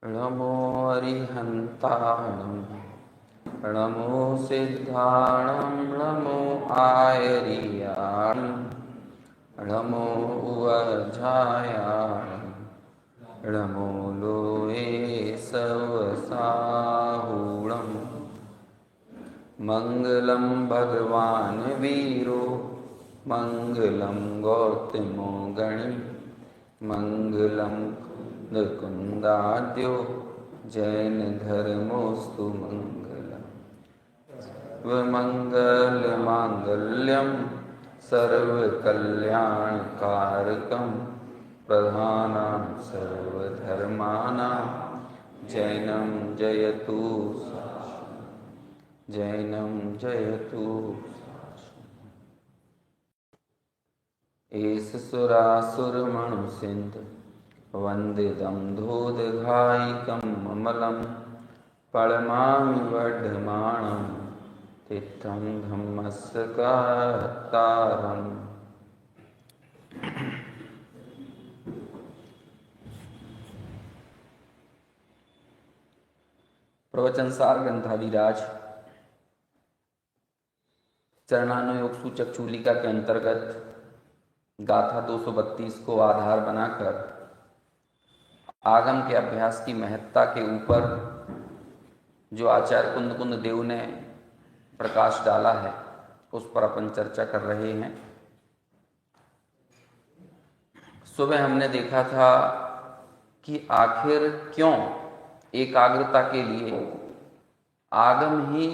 नमो अरिहन्ताणं नमो सिद्धाणं नमो आयर्याणं नमो उवझायाणं नमो लोये सवसाहूणं मङ्गलं भगवान् वीरो मङ्गलं गौतमो गणि मङ्गलं कुंदाद्यो जैन धर्मोस्तु मंगलम् स्वमंगल मांगल्यम सर्वकल्याणकारकं प्रधानं सर्वधर्माणां जैनं जयतु जैनं जयतु एष सुरासुरमणुसिन्धु वन्दितं धूतघायिकं ममलं पळमामि वर्धमानं तीर्थं धम्मस्य कातारम्। प्रवचन सार ग्रंथादिराज चरणानुयोग सूचक चूलिका के अंतर्गत गाथा 232 को आधार बनाकर आगम के अभ्यास की महत्ता के ऊपर जो आचार्य कुंद देव ने प्रकाश डाला है उस पर अपन चर्चा कर रहे हैं। सुबह हमने देखा था कि आखिर क्यों एकाग्रता के लिए आगम ही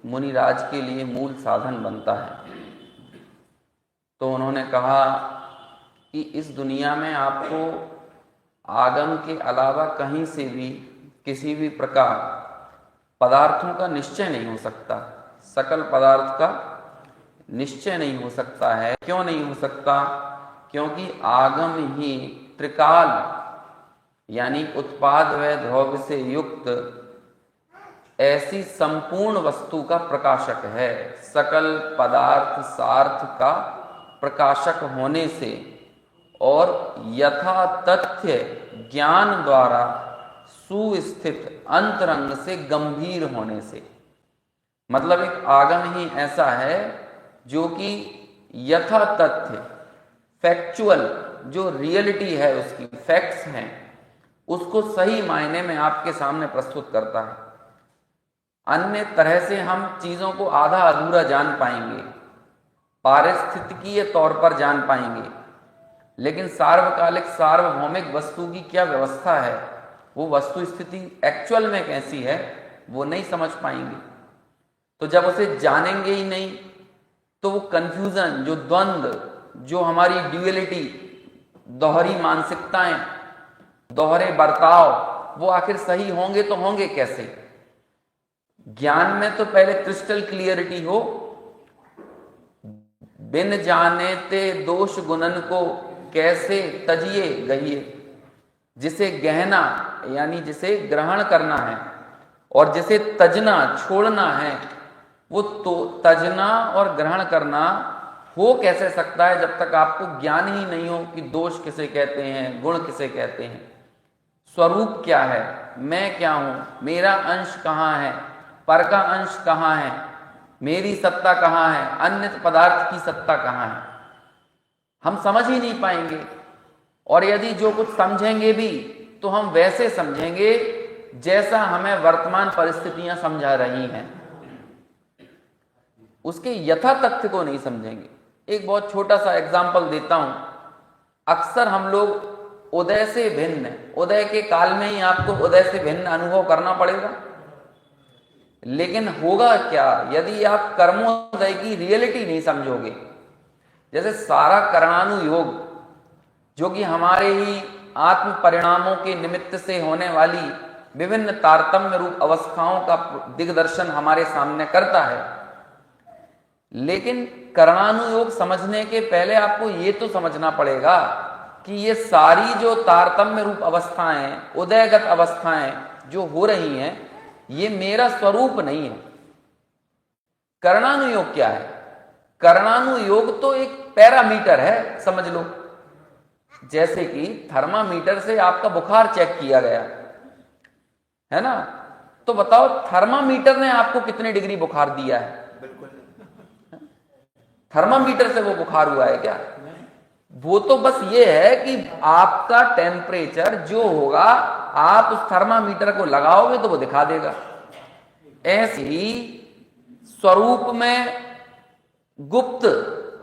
मुनिराज के लिए मूल साधन बनता है। तो उन्होंने कहा कि इस दुनिया में आपको आगम के अलावा कहीं से भी किसी भी प्रकार पदार्थों का निश्चय नहीं हो सकता, सकल पदार्थ का निश्चय नहीं हो सकता है। क्यों नहीं हो सकता? क्योंकि आगम ही त्रिकाल यानी उत्पाद व द्रव्य से युक्त ऐसी संपूर्ण वस्तु का प्रकाशक है। सकल पदार्थ सार्थ का प्रकाशक होने से और यथा तथ्य ज्ञान द्वारा सुस्थित अंतरंग से गंभीर होने से, मतलब एक आगम ही ऐसा है जो कि यथा तथ्य फैक्चुअल जो रियलिटी है उसकी फैक्ट्स हैं उसको सही मायने में आपके सामने प्रस्तुत करता है। अन्य तरह से हम चीजों को आधा अधूरा जान पाएंगे, पारिस्थितिकीय तौर पर जान पाएंगे, लेकिन सार्वकालिक सार्वभौमिक वस्तु की क्या व्यवस्था है, वो वस्तु स्थिति एक्चुअल में कैसी है, वो नहीं समझ पाएंगे। तो जब उसे जानेंगे ही नहीं तो वो कंफ्यूजन, जो द्वंद्व, जो हमारी ड्यूअलिटी, दोहरी मानसिकताएं, दोहरे बर्ताव, वो आखिर सही होंगे तो होंगे कैसे? ज्ञान में तो पहले क्रिस्टल क्लियरिटी हो, बिन जाने ते दोष गुणन को कैसे तजिए गहिए। जिसे गहना यानी जिसे ग्रहण करना है और जिसे तजना छोड़ना है, वो तो तजना और ग्रहण करना हो कैसे सकता है जब तक आपको ज्ञान ही नहीं हो कि दोष किसे कहते हैं, गुण किसे कहते हैं, स्वरूप क्या है, मैं क्या हूं, मेरा अंश कहाँ है, पर का अंश कहाँ है, मेरी सत्ता कहाँ है, अन्य पदार्थ की सत्ता कहाँ है, हम समझ ही नहीं पाएंगे। और यदि जो कुछ समझेंगे भी तो हम वैसे समझेंगे जैसा हमें वर्तमान परिस्थितियां समझा रही हैं, उसके यथा तथ्य को नहीं समझेंगे। एक बहुत छोटा सा एग्जाम्पल देता हूं। अक्सर हम लोग उदय से भिन्न, उदय के काल में ही आपको उदय से भिन्न अनुभव करना पड़ेगा, लेकिन होगा क्या यदि आप कर्मोदय की रियलिटी नहीं समझोगे। जैसे सारा कर्णानुयोग जो कि हमारे ही आत्म परिणामों के निमित्त से होने वाली विभिन्न तारतम्य रूप अवस्थाओं का दिग्दर्शन हमारे सामने करता है, लेकिन कर्णानुयोग समझने के पहले आपको ये तो समझना पड़ेगा कि ये सारी जो तारतम्य रूप अवस्थाएं, उदयगत अवस्थाएं जो हो रही हैं, ये मेरा स्वरूप नहीं है। कर्णानुयोग क्या है? कर्णानुयोग तो एक पैरामीटर है, समझ लो। जैसे कि थर्मामीटर से आपका बुखार चेक किया गया, है ना? तो बताओ थर्मामीटर ने आपको कितने डिग्री बुखार दिया है? थर्मामीटर से वो बुखार हुआ है क्या? वो तो बस ये है कि आपका टेम्परेचर जो होगा आप उस थर्मामीटर को लगाओगे तो वो दिखा देगा। ऐसे ही स्वरूप में गुप्त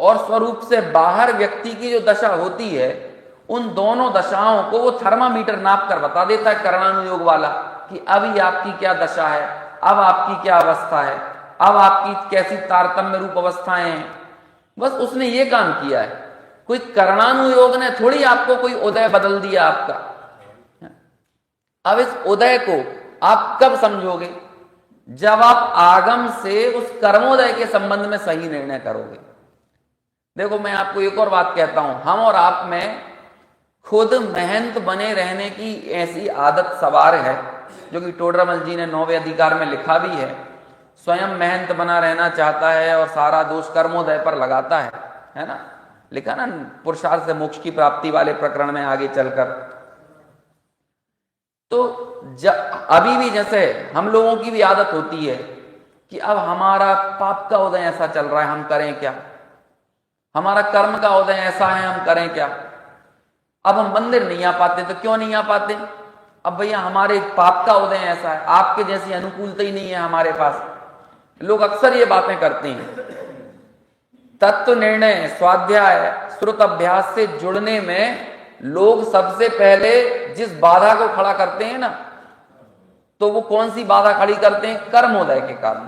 और स्वरूप से बाहर व्यक्ति की जो दशा होती है, उन दोनों दशाओं को वो थर्मामीटर नाप कर बता देता है कर्णानुयोग वाला, कि अभी आपकी क्या दशा है, अब आपकी क्या अवस्था है, अब आपकी कैसी तारतम्य रूप अवस्थाएं हैं। बस उसने ये काम किया है। कोई कर्णानुयोग ने थोड़ी आपको कोई उदय बदल दिया आपका। अब इस उदय को आप कब समझोगे? जब आप आगम से उस कर्मोदय के संबंध में सही निर्णय करोगे। देखो मैं आपको एक और बात कहता हूं, हम और आप में खुद महंत बने रहने की ऐसी आदत सवार है, जो कि टोडरमल जी ने 9वें अधिकार में लिखा भी है। स्वयं महंत बना रहना चाहता है और सारा दोष कर्मोदय पर लगाता है ना? लिखा ना पुरुषार्थ से मोक्ष की प्राप्ति वाले प्रकरण में आगे चलकर। तो अभी भी जैसे हम लोगों की भी आदत होती है कि अब हमारा पाप का उदय ऐसा चल रहा है, हम करें क्या? हमारा कर्म का उदय ऐसा है, हम करें क्या? अब हम मंदिर नहीं आ पाते, तो क्यों नहीं आ पाते? अब भैया हमारे पाप का उदय ऐसा है, आपके जैसी अनुकूलता ही नहीं है हमारे पास। लोग अक्सर ये बातें करते हैं। तत्व निर्णय, स्वाध्याय, श्रुत अभ्यास से जुड़ने में लोग सबसे पहले जिस बाधा को खड़ा करते हैं ना, तो वो कौन सी बाधा खड़ी करते हैं? कर्मोदय के कारण,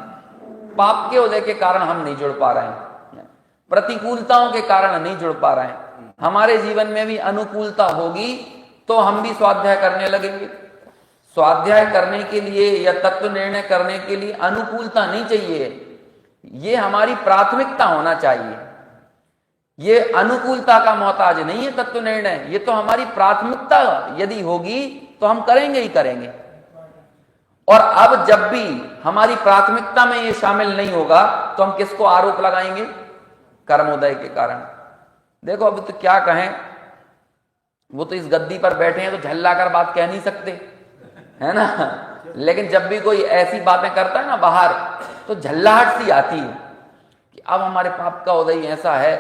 पाप के उदय के कारण हम नहीं जुड़ पा रहे हैं, प्रतिकूलताओं के कारण नहीं जुड़ पा रहे हैं। हमारे जीवन में भी अनुकूलता होगी तो हम भी स्वाध्याय करने लगेंगे। स्वाध्याय करने के लिए या तत्व निर्णय करने के लिए अनुकूलता नहीं चाहिए, ये हमारी प्राथमिकता होना चाहिए। ये अनुकूलता का मोहताज नहीं है तत्व निर्णय, ये तो हमारी प्राथमिकता यदि होगी तो हम करेंगे ही करेंगे। और अब जब भी हमारी प्राथमिकता में ये शामिल नहीं होगा तो हम किसको आरोप लगाएंगे? कर्मोदय के कारण। देखो अब तो क्या कहें, वो तो इस गद्दी पर बैठे हैं तो झल्ला कर बात कह नहीं सकते, है ना? लेकिन जब भी कोई ऐसी बातें करता है ना बाहर, तो झल्लाहट सी आती है कि अब हमारे पाप का उदय ऐसा है,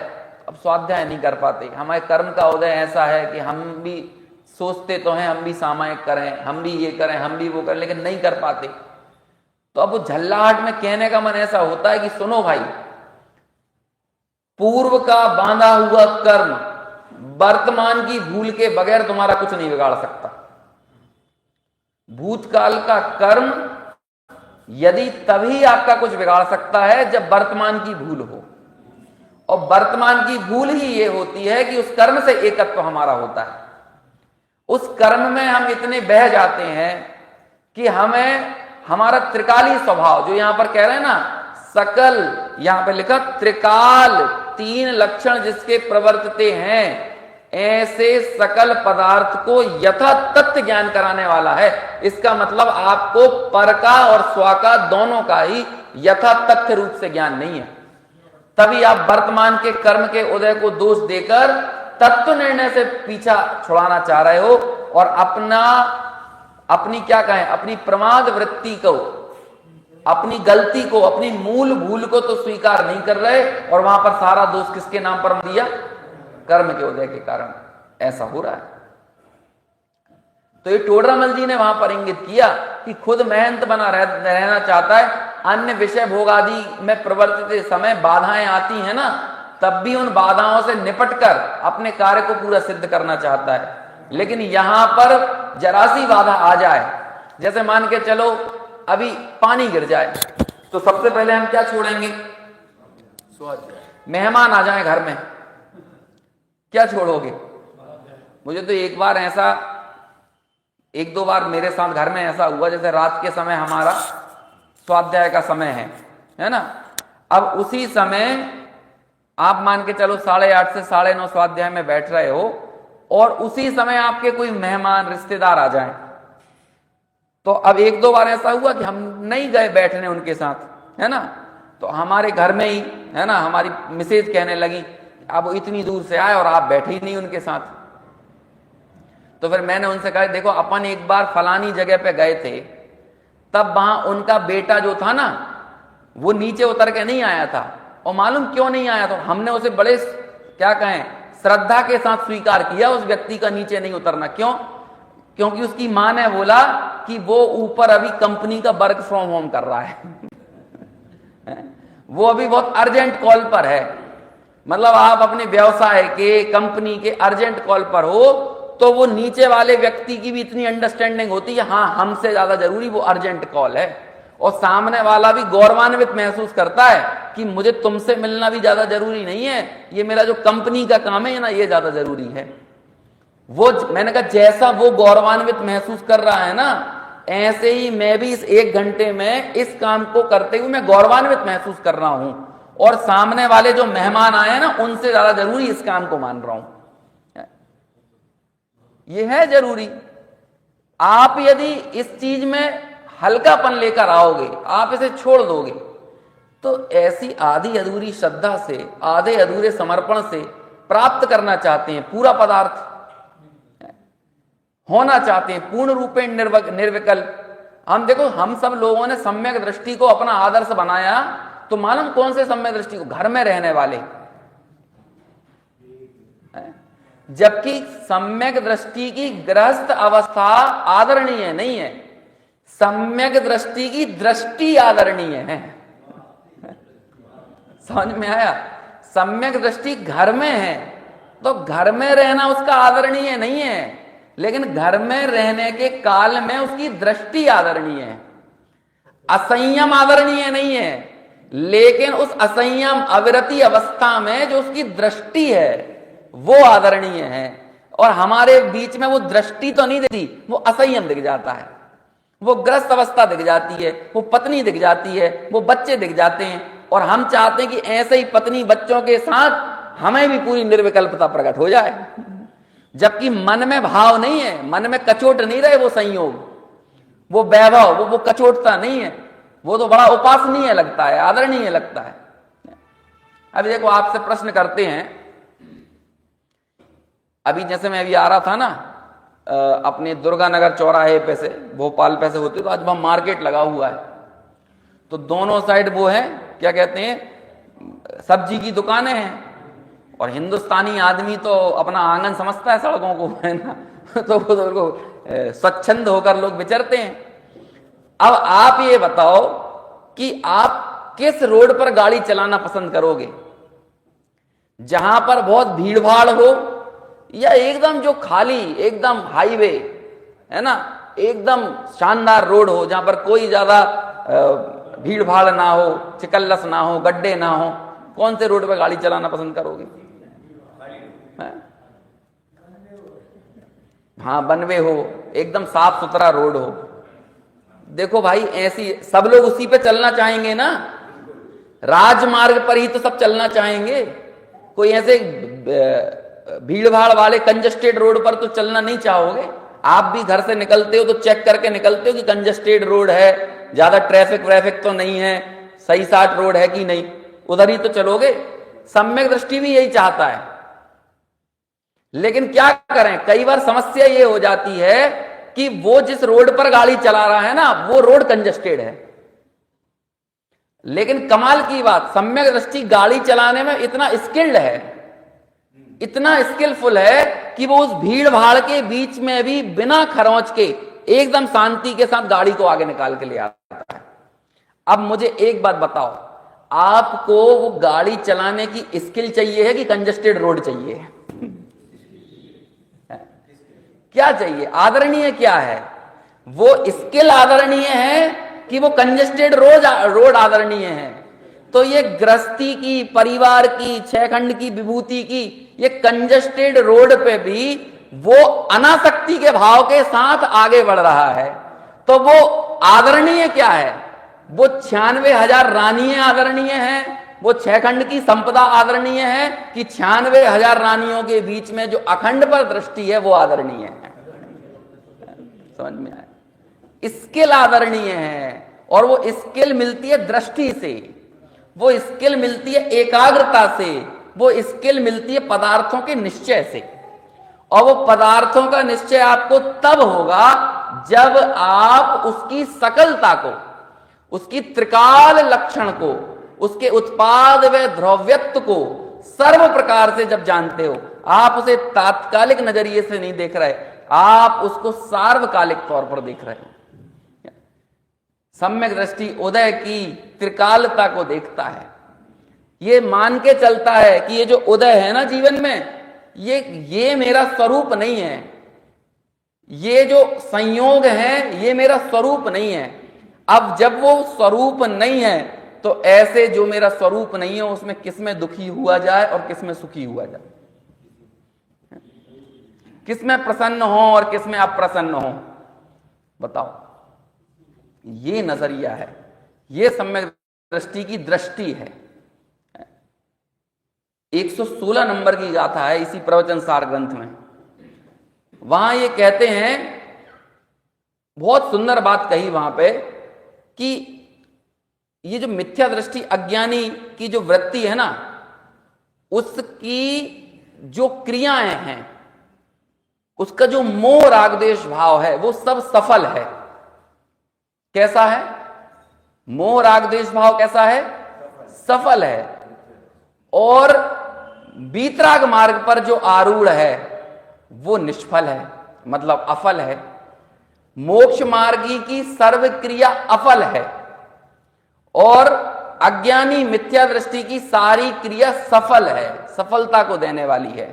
अब स्वाध्याय नहीं कर पाते। हमारे कर्म का उदय ऐसा है कि हम भी सोचते तो हैं हम भी सामायिक करें, हम भी ये करें, हम भी वो करें, लेकिन नहीं कर पाते। तो अब झल्लाहट में कहने का मन ऐसा होता है कि सुनो भाई, पूर्व का बांधा हुआ कर्म वर्तमान की भूल के बगैर तुम्हारा कुछ नहीं बिगाड़ सकता। भूतकाल का कर्म यदि तभी आपका कुछ बिगाड़ सकता है जब वर्तमान की भूल हो, और वर्तमान की भूल ही ये होती है कि उस कर्म से एकत्व हमारा होता है। उस कर्म में हम इतने बह जाते हैं कि हमें हमारा त्रिकाली स्वभाव, जो यहां पर कह रहे हैं ना, सकल, यहां पर लिखा त्रिकाल, 3 लक्षण जिसके प्रवर्तते हैं, ऐसे सकल पदार्थ को यथा तथ्य ज्ञान कराने वाला है। इसका मतलब आपको पर का और स्व का दोनों का ही यथा तथ्य रूप से ज्ञान नहीं है। तभी आप वर्तमान के कर्म के उदय को दोष देकर तत्व निर्णय से पीछा छुड़ाना चाह रहे हो, और अपनी क्या कहें, अपनी प्रमाद वृत्ति को, अपनी गलती को, अपनी मूल भूल को तो स्वीकार नहीं कर रहे, और वहां पर सारा दोष किसके नाम पर दिया? कर्म के उदय के कारण ऐसा हो रहा है। तो ये टोडरमल जी ने वहां पर इंगित किया कि खुद महंत बना रहना चाहता है, अन्य विषय भोग आदि में प्रवर्तित समय बाधाएं आती हैं ना, तब भी उन बाधाओं से निपटकर अपने कार्य को पूरा सिद्ध करना चाहता है। लेकिन यहां पर जरा सी बाधा आ जाए, जैसे मान के चलो अभी पानी गिर जाए, तो सबसे पहले हम क्या छोड़ेंगे? मेहमान आ जाए घर में, क्या छोड़ोगे? मुझे तो एक दो बार मेरे साथ घर में ऐसा हुआ, जैसे रात के समय हमारा स्वाध्याय का समय है ना, अब उसी समय आप मान के चलो 8:30 से 9:30 स्वाध्याय में बैठ रहे हो, और उसी समय आपके कोई मेहमान रिश्तेदार आ जाएं, तो अब 1-2 बार ऐसा हुआ कि हम नहीं गए बैठने उनके साथ, है ना, तो हमारे घर में ही, है ना, हमारी मिसेज कहने लगी अब वो इतनी दूर से आए और आप बैठे ही नहीं उनके साथ। तो फिर मैंने उनसे कहा देखो अपन एक बार फलानी जगह पे गए थे, तब वहां उनका बेटा जो था ना, वो नीचे उतर के नहीं आया था। और मालूम क्यों नहीं आया था? हमने उसे बड़े क्या कहें श्रद्धा के साथ स्वीकार किया उस व्यक्ति का नीचे नहीं उतरना। क्यों? क्योंकि उसकी मां ने बोला कि वो ऊपर अभी कंपनी का वर्क फ्रॉम होम कर रहा है वो अभी बहुत अर्जेंट कॉल पर है। मतलब आप अपने व्यवसाय के, कंपनी के अर्जेंट कॉल पर हो तो वो नीचे वाले व्यक्ति की भी इतनी अंडरस्टैंडिंग होती है, हाँ हमसे ज्यादा जरूरी वो अर्जेंट कॉल है। और सामने वाला भी गौरवान्वित महसूस करता है कि मुझे तुमसे मिलना भी ज्यादा जरूरी नहीं है, ये मेरा जो कंपनी का काम है ना, ये ज्यादा जरूरी है। वो मैंने कहा जैसा वो गौरवान्वित महसूस कर रहा है ना, ऐसे ही मैं भी इस 1 घंटे में इस काम को करते हुए मैं गौरवान्वित महसूस कर रहा हूं, और सामने वाले जो मेहमान आए ना, उनसे ज्यादा जरूरी इस काम को मान रहा हूं। ये है जरूरी। आप यदि इस चीज में हल्कापन लेकर आओगे, आप इसे छोड़ दोगे, तो ऐसी आधी अधूरी श्रद्धा से, आधे अधूरे समर्पण से प्राप्त करना चाहते हैं पूरा पदार्थ, होना चाहते हैं पूर्ण रूपे निर्विकल्प। हम देखो, हम सब लोगों ने सम्यक दृष्टि को अपना आदर्श बनाया, तो मालूम कौन से सम्यक दृष्टि को? घर में रहने वाले। जबकि सम्यक दृष्टि की गृहस्थ अवस्था आदरणीय नहीं है, सम्यक दृष्टि की दृष्टि आदरणीय है। समझ में आया? सम्यक दृष्टि घर में है तो घर में रहना उसका आदरणीय नहीं है, लेकिन घर में रहने के काल में उसकी दृष्टि आदरणीय है। असंयम आदरणीय नहीं है, लेकिन उस असंयम अविरति अवस्था में जो उसकी दृष्टि है वो आदरणीय है। और हमारे बीच में वो दृष्टि तो नहीं दिखती, वो असंयम दिख जाता है, वो ग्रस्त अवस्था दिख जाती है, वो पत्नी दिख जाती है, वो बच्चे दिख जाते हैं। और हम चाहते हैं कि ऐसे ही पत्नी बच्चों के साथ हमें भी पूरी निर्विकल्पता प्रकट हो जाए, जबकि मन में भाव नहीं है, मन में कचोट नहीं रहे वो संयोग, वो वैभव, वो कचोटता नहीं है, वो तो बड़ा उपासनीय लगता है, आदरणीय लगता है। अभी देखो, आपसे प्रश्न करते हैं, अभी जैसे मैं अभी आ रहा था ना अपने दुर्गानगर चौराहे पे से, भोपाल पे से होते, तो आज वहां मार्केट लगा हुआ है, तो दोनों साइड वो है क्या कहते हैं, सब्जी की दुकानें हैं। और हिंदुस्तानी आदमी तो अपना आंगन समझता है सड़कों को, है ना तो वो स्वच्छंद होकर लोग विचरते हैं। अब आप ये बताओ कि आप किस रोड पर गाड़ी चलाना पसंद करोगे? जहां पर बहुत भीड़ भाड़ हो, या एकदम जो खाली एकदम हाईवे है ना, एकदम शानदार रोड हो जहां पर कोई ज्यादा भीड़ भाड़ ना हो, चिकल्लस ना हो, गड्ढे ना हो? कौन से रोड पर गाड़ी चलाना पसंद करोगे? हाँ, बनवे हो, एकदम साफ सुथरा रोड हो। देखो भाई, ऐसी सब लोग उसी पे चलना चाहेंगे ना, राजमार्ग पर ही तो सब चलना चाहेंगे। कोई ऐसे भीड़ भाड़ वाले कंजस्टेड रोड पर तो चलना नहीं चाहोगे। आप भी घर से निकलते हो तो चेक करके निकलते हो कि कंजस्टेड रोड है, ज्यादा ट्रैफिक व्रैफिक तो नहीं है, सही साट रोड है कि नहीं, उधर ही तो चलोगे। सम्यक दृष्टि भी यही चाहता है, लेकिन क्या करें, कई बार समस्या ये हो जाती है कि वो जिस रोड पर गाड़ी चला रहा है ना, वो रोड कंजस्टेड है। लेकिन कमाल की बात, सम्यक दृष्टि गाड़ी चलाने में इतना स्किल्ड है, इतना स्किलफुल है कि वो उस भीड़ भाड़ के बीच में भी बिना खरोंच के एकदम शांति के साथ गाड़ी को आगे निकाल के ले आता है। अब मुझे एक बात बताओ, आपको वो गाड़ी चलाने की स्किल चाहिए है कि कंजस्टेड रोड चाहिए? क्या चाहिए? आदरणीय क्या है? वो स्किल आदरणीय है कि वो कंजस्टेड रोड आदरणीय है? तो ये गृहस्थी की, परिवार की, 6 खंड की विभूति की, ये कंजस्टेड रोड पे भी वो अनासक्ति के भाव के साथ आगे बढ़ रहा है। तो वो आदरणीय क्या है? वो 96,000 रानियां आदरणीय है, वो 6 खंड की संपदा आदरणीय है, कि 96,000 रानियों के बीच में जो अखंड पर दृष्टि है वो आदरणीय है? समझ में आया? स्किल आदरणीय है, और वो स्किल मिलती है दृष्टि से, वो स्किल मिलती है एकाग्रता से, वो स्किल मिलती है पदार्थों के निश्चय से। और वो पदार्थों का निश्चय आपको तब होगा जब आप उसकी सकलता को, उसकी त्रिकाल लक्षण को, उसके उत्पाद व द्रव्यत्व को सर्व प्रकार से जब जानते हो, आप उसे तात्कालिक नजरिए से नहीं देख रहे, आप उसको सार्वकालिक तौर पर देख रहे हो। सम्यक दृष्टि उदय की त्रिकालता को देखता है, ये मान के चलता है कि ये जो उदय है ना जीवन में, ये मेरा स्वरूप नहीं है, ये जो संयोग है ये मेरा स्वरूप नहीं है। अब जब वो स्वरूप नहीं है तो ऐसे जो मेरा स्वरूप नहीं है उसमें किसमें दुखी हुआ जाए और किसमें सुखी हुआ जाए, किसमें प्रसन्न हो और किसमें अप्रसन्न हो, बताओ। ये नजरिया है, ये सम्यक दृष्टि की दृष्टि है। 116 नंबर की गाथा है इसी प्रवचन सार ग्रंथ में। वहां ये कहते हैं, बहुत सुंदर बात कही वहां पे, कि ये जो मिथ्या दृष्टि अज्ञानी की जो वृत्ति है ना, उसकी जो क्रियाएं हैं, उसका जो मोह राग द्वेष भाव है, वो सब सफल है। कैसा है? मोह राग द्वेष भाव कैसा है? सफल है। और वीतराग मार्ग पर जो आरूढ़ है वो निष्फल है, मतलब अफल है। मोक्ष मार्गी की सर्व क्रिया अफल है और अज्ञानी मिथ्या दृष्टि की सारी क्रिया सफल है, सफलता को देने वाली है।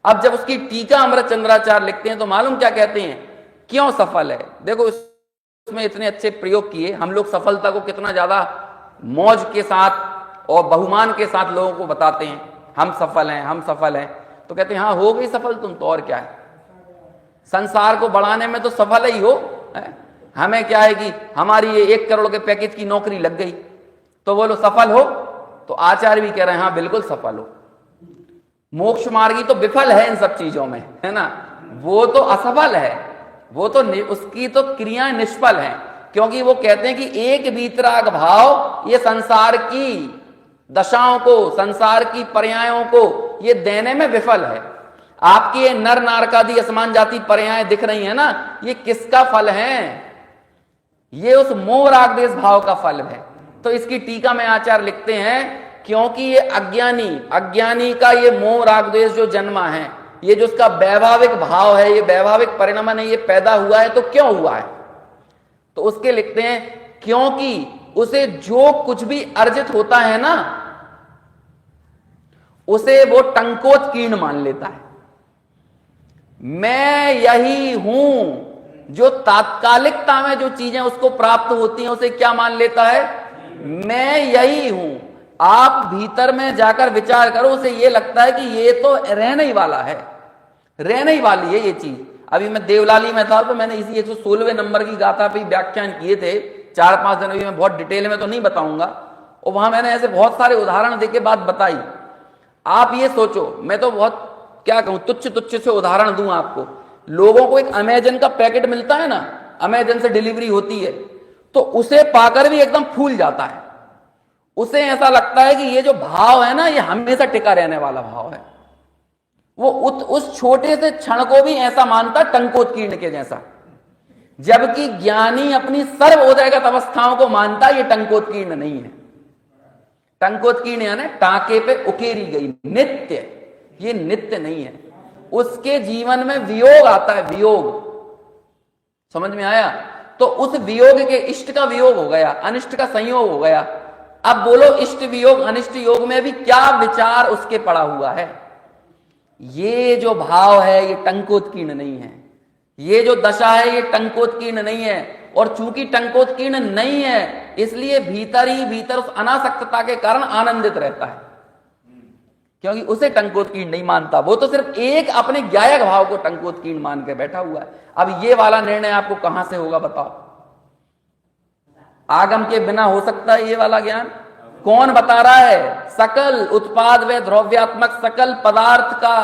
अब जब उसकी टीका अमृत चंद्राचार्य लिखते हैं तो मालूम क्या कहते हैं, क्यों सफल है? देखो इसमें इतने अच्छे प्रयोग किए, हम लोग सफलता को कितना ज्यादा मौज के साथ और बहुमान के साथ लोगों को बताते हैं, हम सफल हैं, हम सफल हैं। तो कहते हैं हाँ हो गई सफल तुम तो, और क्या है, संसार को बढ़ाने में तो सफल ही हो। हमें क्या है कि हमारी ये 1 करोड़ के पैकेज की नौकरी लग गई तो बोलो सफल हो। तो आचार्य भी कह रहे हैं हाँ बिल्कुल सफल हो। मोक्ष मार्गी तो विफल है इन सब चीजों में, है ना, वो तो असफल है, वो तो उसकी तो क्रियाएं निष्फल हैं, क्योंकि वो कहते हैं कि एक वीतराग भाव ये संसार की दशाओं को, संसार की पर्यायों को ये देने में विफल है। आपकी ये नर नारकादि असमान जाति पर्याय दिख रही है ना, ये किसका फल है? ये उस मोह राग द्वेष भाव का फल है। तो इसकी टीका में आचार्य लिखते हैं क्योंकि ये अज्ञानी का ये मोह राग द्वेष जो जन्मा है, ये जो उसका वैभाविक भाव है, ये वैभाविक परिणाम है, ये पैदा हुआ है तो क्यों हुआ है? तो उसके लिखते हैं क्योंकि उसे जो कुछ भी अर्जित होता है ना, उसे वो टंकोत्कीर्ण मान लेता है। मैं यही हूं, जो तात्कालिकता में जो चीजें उसको प्राप्त होती हैं उसे क्या मान लेता है? मैं यही हूं। आप भीतर में जाकर विचार करो, उसे ये लगता है कि ये तो रहने ही वाला है, रहने ही वाली है ये चीज। अभी मैं देवलाली में था तो मैंने इसी 116वें नंबर की गाथा पे व्याख्यान किए थे 4-5 दिन, अभी मैं बहुत डिटेल में तो नहीं बताऊंगा। और वहां मैंने ऐसे बहुत सारे उदाहरण देके बात बताई। आप ये सोचो, मैं तो बहुत क्या कहूं, तुच्छ से उदाहरण दूं आपको। लोगों को एक अमेजन का पैकेट मिलता है ना, अमेजन से डिलीवरी होती है, तो उसे पाकर भी एकदम फूल जाता है। उसे ऐसा लगता है कि ये जो भाव है ना, ये हमेशा टिका रहने वाला भाव है। वो उस छोटे से क्षण को भी ऐसा मानता टंकोत्कीर्ण के जैसा, जबकि ज्ञानी अपनी सर्वोदयगत अवस्थाओं को मानता ये टंकोत्कीर्ण नहीं है। टंकोत्कीर्ण यानी टाके पे उकेरी गई, नित्य, ये नित्य नहीं है। उसके जीवन में वियोग आता है, वियोग, समझ में आया? तो उस वियोग के इष्ट का वियोग हो गया, अनिष्ट का संयोग हो गया। अब बोलो इष्ट वियोग अनिष्ट योग में भी क्या विचार उसके पड़ा हुआ है? ये जो भाव है ये टंकोत्कीर्ण नहीं है, ये जो दशा है ये टंकोत्कीर्ण नहीं है। और चूंकि टंकोत्कीर्ण नहीं है इसलिए भीतर ही भीतर उस अनासक्तता के कारण आनंदित रहता है, क्योंकि उसे टंकोत्कीर्ण नहीं मानता। वो तो सिर्फ एक अपने ज्ञायक भाव को टंकोत्कीर्ण मान के बैठा हुआ है। अब ये वाला निर्णय आपको कहां से होगा बताओ? आगम के बिना हो सकता है ये वाला ज्ञान? कौन बता रहा है? सकल उत्पाद व द्रव्यात्मक सकल पदार्थ का,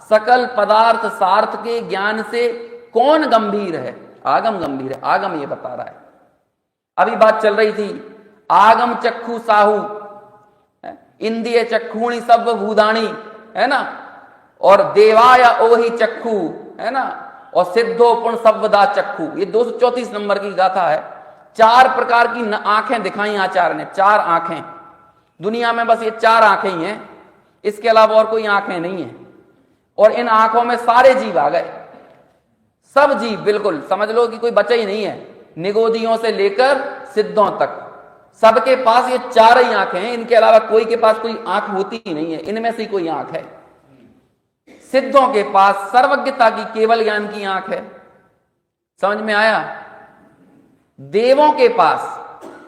सकल पदार्थ सार्थ के ज्ञान से कौन गंभीर है? आगम गंभीर है, आगम ये बता रहा है। अभी बात चल रही थी, आगम चक्षु साहू, इंद्रिय चक्षुणी सब भूदाणी, है ना, और देवाया ओहि चक्षु, है ना, और सिद्धो पुण सव्वदा चक्षु, ये 234 नंबर की गाथा है। 4 प्रकार की आंखें दिखाई आचार्य ने, 4 आंखें दुनिया में, बस ये 4 आंखें ही हैं, इसके अलावा और कोई आंखें नहीं है। और इन आंखों में सारे जीव आ गए, सब जीव, बिल्कुल समझ लो कि कोई बचा ही नहीं है, निगोदियों से लेकर सिद्धों तक सबके पास ये 4 ही आंखें हैं, इनके अलावा कोई के पास कोई आंख होती ही नहीं है, इनमें से कोई आंख है। सिद्धों के पास सर्वज्ञता की, केवल ज्ञान की आंख है। समझ में आया? देवों के पास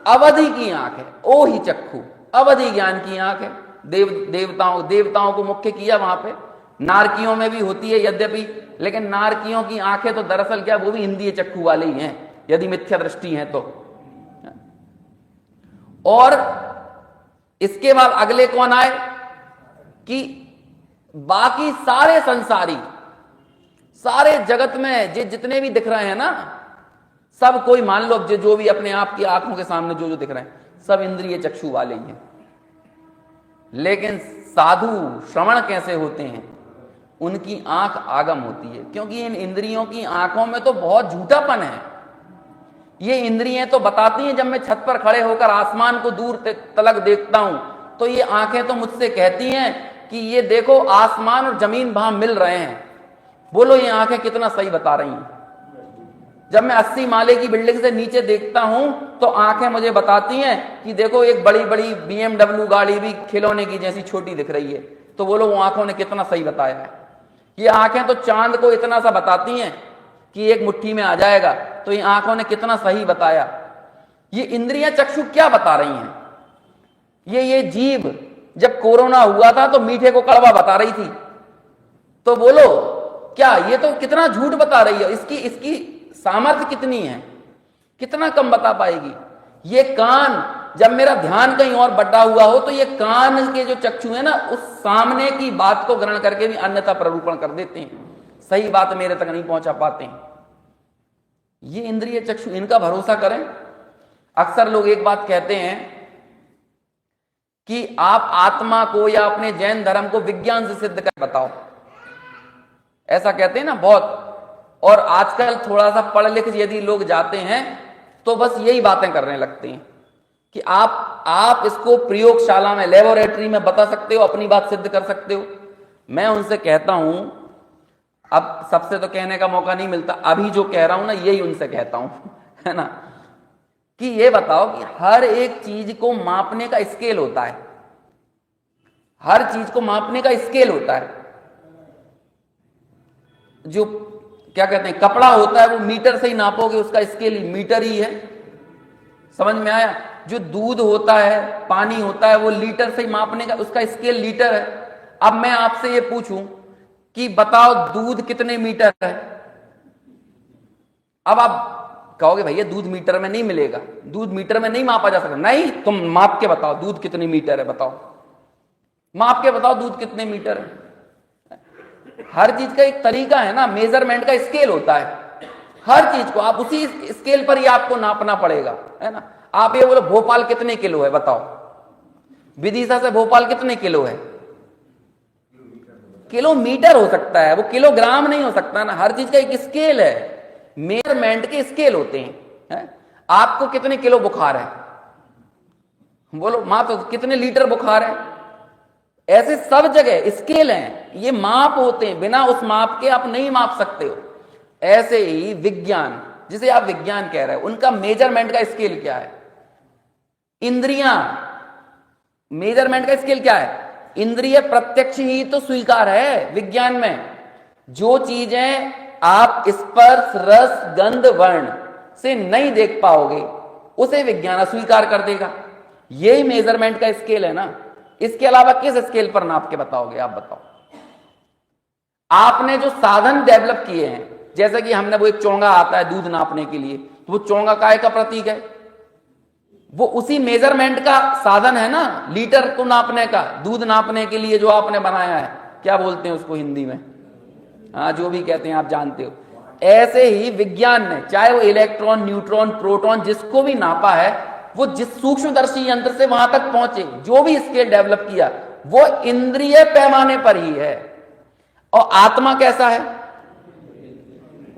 अवधि की आंख है, ओ ही चक्षु, अवधि ज्ञान की आंख है। देवताओं को मुख्य किया वहां पे। नारकियों में भी होती है यद्यपि, लेकिन नारकियों की आंखें तो दरअसल क्या, वो भी इंद्रिय चक्षु वाले ही हैं, यदि मिथ्या दृष्टि है तो। और इसके बाद अगले कौन आए कि बाकी सारे संसारी, सारे जगत में जितने भी दिख रहे हैं ना, सब कोई मान लो जो भी अपने आप की आंखों के सामने जो दिख रहे हैं, सब इंद्रिय चक्षु वाले ही हैं। लेकिन साधु श्रवण कैसे होते हैं? उनकी आंख आगम होती है, क्योंकि इन इंद्रियों की आंखों में तो बहुत झूठापन है। ये इंद्रियां तो बताती हैं, जब मैं छत पर खड़े होकर आसमान को दूर तलक देखता हूं, तो ये आंखें तो मुझसे कहती हैं कि ये देखो आसमान और जमीन वहां मिल रहे हैं। बोलो ये आंखें कितना सही बता रही हैं? जब मैं 80 माले की बिल्डिंग से नीचे देखता हूं तो आंखें मुझे बताती हैं कि देखो एक बड़ी बड़ी BMW गाड़ी भी खिलौने की जैसी छोटी दिख रही है। तो बोलो वो आंखों ने कितना सही बताया है? ये आंखें तो चांद को इतना सा बताती हैं कि एक मुट्ठी में आ जाएगा, तो ये आंखों ने कितना सही बताया। ये इंद्रियां चक्षु क्या बता रही हैं? ये जीभ जब कोरोना हुआ था तो मीठे को कड़वा बता रही थी, तो बोलो क्या ये तो कितना झूठ बता रही है? इसकी सामर्थ्य कितनी है, कितना कम बता पाएगी? ये कान, जब मेरा ध्यान कहीं और बढ़ा हुआ हो तो ये कान के जो चक्षु है ना, उस सामने की बात को ग्रहण करके भी अन्यथा प्ररूपण कर देते हैं, सही बात मेरे तक नहीं पहुंचा पाते हैं। ये इंद्रिय चक्षु, इनका भरोसा करें। अक्सर लोग एक बात कहते हैं कि आप आत्मा को या अपने जैन धर्म को विज्ञान से सिद्ध कर बताओ, ऐसा कहते हैं ना बहुत। और आजकल थोड़ा सा पढ़ लिख यदि लोग जाते हैं तो बस यही बातें करने लगते हैं कि आप इसको प्रयोगशाला में, लेबोरेटरी में बता सकते हो, अपनी बात सिद्ध कर सकते हो। मैं उनसे कहता हूं, अब सबसे तो कहने का मौका नहीं मिलता, अभी जो कह रहा हूं ना यही उनसे कहता हूं, है ना, कि ये बताओ कि हर एक चीज को मापने का स्केल होता है, हर चीज को मापने का स्केल होता है। जो क्या कहते हैं, कपड़ा होता है वो मीटर से ही नापोगे, उसका स्केल मीटर ही है। समझ में आया? जो दूध होता है, पानी होता है, वो लीटर से ही मापने का, उसका स्केल लीटर है। अब मैं आपसे ये पूछूं कि बताओ दूध कितने मीटर है? अब आप कहोगे भैया दूध मीटर में नहीं मिलेगा, दूध मीटर में नहीं मापा जा सकता। नहीं, तुम माप के बताओ दूध कितने मीटर है, बताओ माप के बताओ दूध कितने मीटर है। हर चीज का एक तरीका है ना, मेजरमेंट का स्केल होता है। हर चीज को आप उसी स्केल पर ही आपको नापना पड़ेगा, है ना। आप ये बोलो भोपाल कितने किलो है, बताओ विदिशा से भोपाल कितने किलो है? किलोमीटर हो सकता है, वो किलोग्राम नहीं हो सकता ना। हर चीज का एक स्केल है, मेजरमेंट के स्केल होते हैं। आपको कितने किलो बुखार है, बोलो माप तो कितने लीटर बुखार है। ऐसे सब जगह स्केल हैं, ये माप होते हैं, बिना उस माप के आप नहीं माप सकते हो। ऐसे ही विज्ञान, जिसे आप विज्ञान कह रहे हो, उनका मेजरमेंट का स्केल क्या है? इंद्रियां, मेजरमेंट का स्केल क्या है? इंद्रिय प्रत्यक्ष ही तो स्वीकार है विज्ञान में। जो चीजें आप स्पर्श रस गंध वर्ण से नहीं देख पाओगे उसे विज्ञान अस्वीकार कर देगा। यही मेजरमेंट का स्केल है ना। इसके अलावा किस स्केल पर नाप के बताओगे? आप बताओ। आपने जो साधन डेवलप किए हैं, जैसे कि हमने वो एक चोंगा आता है दूध नापने के लिए, तो वो चोंगा काय का प्रतीक है? वो उसी मेजरमेंट का साधन है ना, लीटर को नापने का, दूध नापने के लिए जो आपने बनाया है। क्या बोलते हैं उसको हिंदी में? हाँ, जो भी कहते हैं आप जानते हो। ऐसे ही विज्ञान ने, चाहे वो इलेक्ट्रॉन, न्यूट्रॉन, प्रोटॉन, जिसको भी नापा है, वो जिस सूक्ष्मदर्शी यंत्र से वहां तक पहुंचे, जो भी स्केल डेवलप किया, वो इंद्रिय पैमाने पर ही है। और आत्मा कैसा है?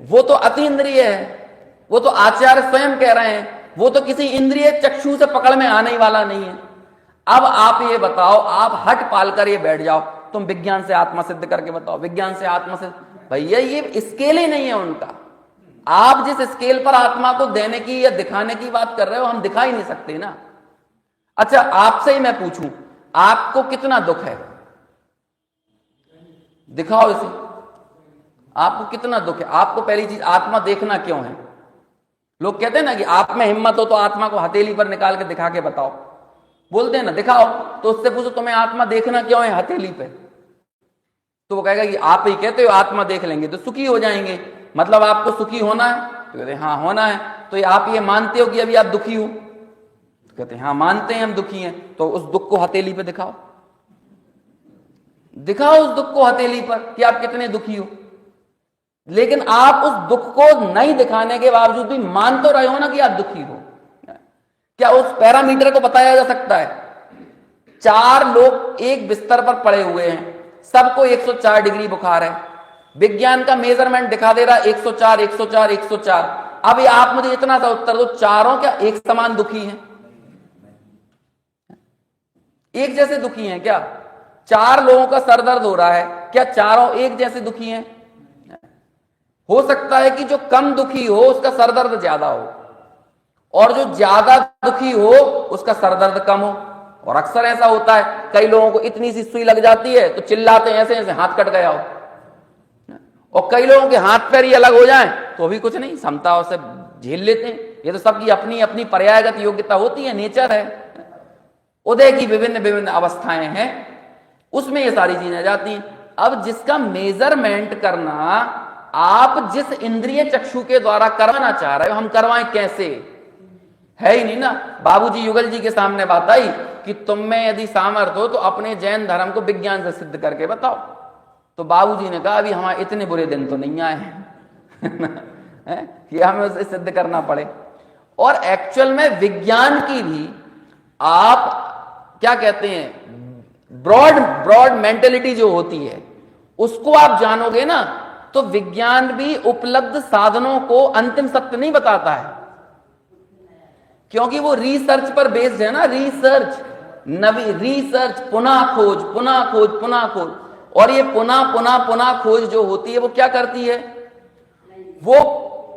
वो तो अति इंद्रिय है, वो तो आचार्य स्वयं कह रहे हैं, वो तो किसी इंद्रिय चक्षु से पकड़ में आने वाला नहीं है। अब आप ये बताओ, आप हट पाल कर ये बैठ जाओ, तुम विज्ञान से आत्मा सिद्ध करके बताओ, विज्ञान से आत्मा सिद्ध, भैया ये स्केल ही नहीं है उनका। आप जिस स्केल पर आत्मा को देने की या दिखाने की बात कर रहे हो, हम दिखा ही नहीं सकते ना। अच्छा, आपसे ही मैं पूछूं, आपको कितना दुख है, दिखाओ इसे, आपको कितना दुख है। आपको पहली चीज आत्मा देखना क्यों है? लोग कहते हैं ना कि आप में हिम्मत हो तो आत्मा को हथेली पर निकाल के दिखा के बताओ, बोलते हैं ना दिखाओ, तो उससे पूछो तुम्हें आत्मा देखना क्यों है हथेली पे, तो वो कहेगा कि आप ही कहते हो आत्मा देख लेंगे तो सुखी हो जाएंगे, मतलब आपको सुखी होना है? तो कहते हैं हाँ होना है। तो ये आप ये मानते हो कि अभी आप दुखी हो? तो कहते हैं हाँ मानते हैं हम दुखी हैं। तो उस दुख को हथेली पे दिखाओ, दिखाओ उस दुख को हथेली पर कि आप कितने दुखी हो। लेकिन आप उस दुख को नहीं दिखाने के बावजूद भी मान तो रहे हो ना कि आप दुखी हो। क्या उस पैरामीटर को बताया जा सकता है? 4 लोग एक बिस्तर पर पड़े हुए हैं, सबको 104 डिग्री बुखार है, विज्ञान का मेजरमेंट दिखा दे रहा है 104 104 104। अब ये आप मुझे इतना सा उत्तर दो, चारों क्या एक समान दुखी हैं? एक जैसे दुखी हैं क्या? 4 लोगों का सर दर्द हो रहा है, क्या चारों एक जैसे दुखी हैं? हो सकता है कि जो कम दुखी हो उसका सर दर्द ज्यादा हो, और जो ज्यादा दुखी हो उसका सर दर्द कम हो। और अक्सर ऐसा होता है, कई लोगों को इतनी सी सुई लग जाती है तो चिल्लाते हैं ऐसे ऐसे हाथ कट गया हो, और कई लोगों के हाथ पैर ही अलग हो जाएं तो भी कुछ नहीं, समता से झेल लेते हैं। ये तो सबकी अपनी अपनी पर्यायगत योग्यता होती है, नेचर है। उदय की विभिन्न विभिन्न अवस्थाएं हैं, उसमें ये सारी चीजें जाती हैं। अब जिसका मेजरमेंट करना आप जिस इंद्रिय चक्षु के द्वारा करवाना चाह रहे हो, हम करवाएं कैसे? है ही नहीं ना। बाबूजी युगल जी के सामने बात आई कि तुम में यदि सामर्थ्य हो तो अपने जैन धर्म को विज्ञान से सिद्ध करके बताओ। तो बाबूजी ने कहा अभी हमारे इतने बुरे दिन तो नहीं आए हैं कि हमें उसे सिद्ध करना पड़े। और एक्चुअल में विज्ञान की भी आप क्या कहते हैं, ब्रॉड मेंटेलिटी जो होती है उसको आप जानोगे ना, तो विज्ञान भी उपलब्ध साधनों को अंतिम सत्य नहीं बताता है, क्योंकि वो रिसर्च पर बेस्ड है ना। रिसर्च, नवी रिसर्च, पुनः खोज पुनः खोज पुनः खोज। और ये पुनः पुनः पुनः खोज जो होती है वो क्या करती है? वो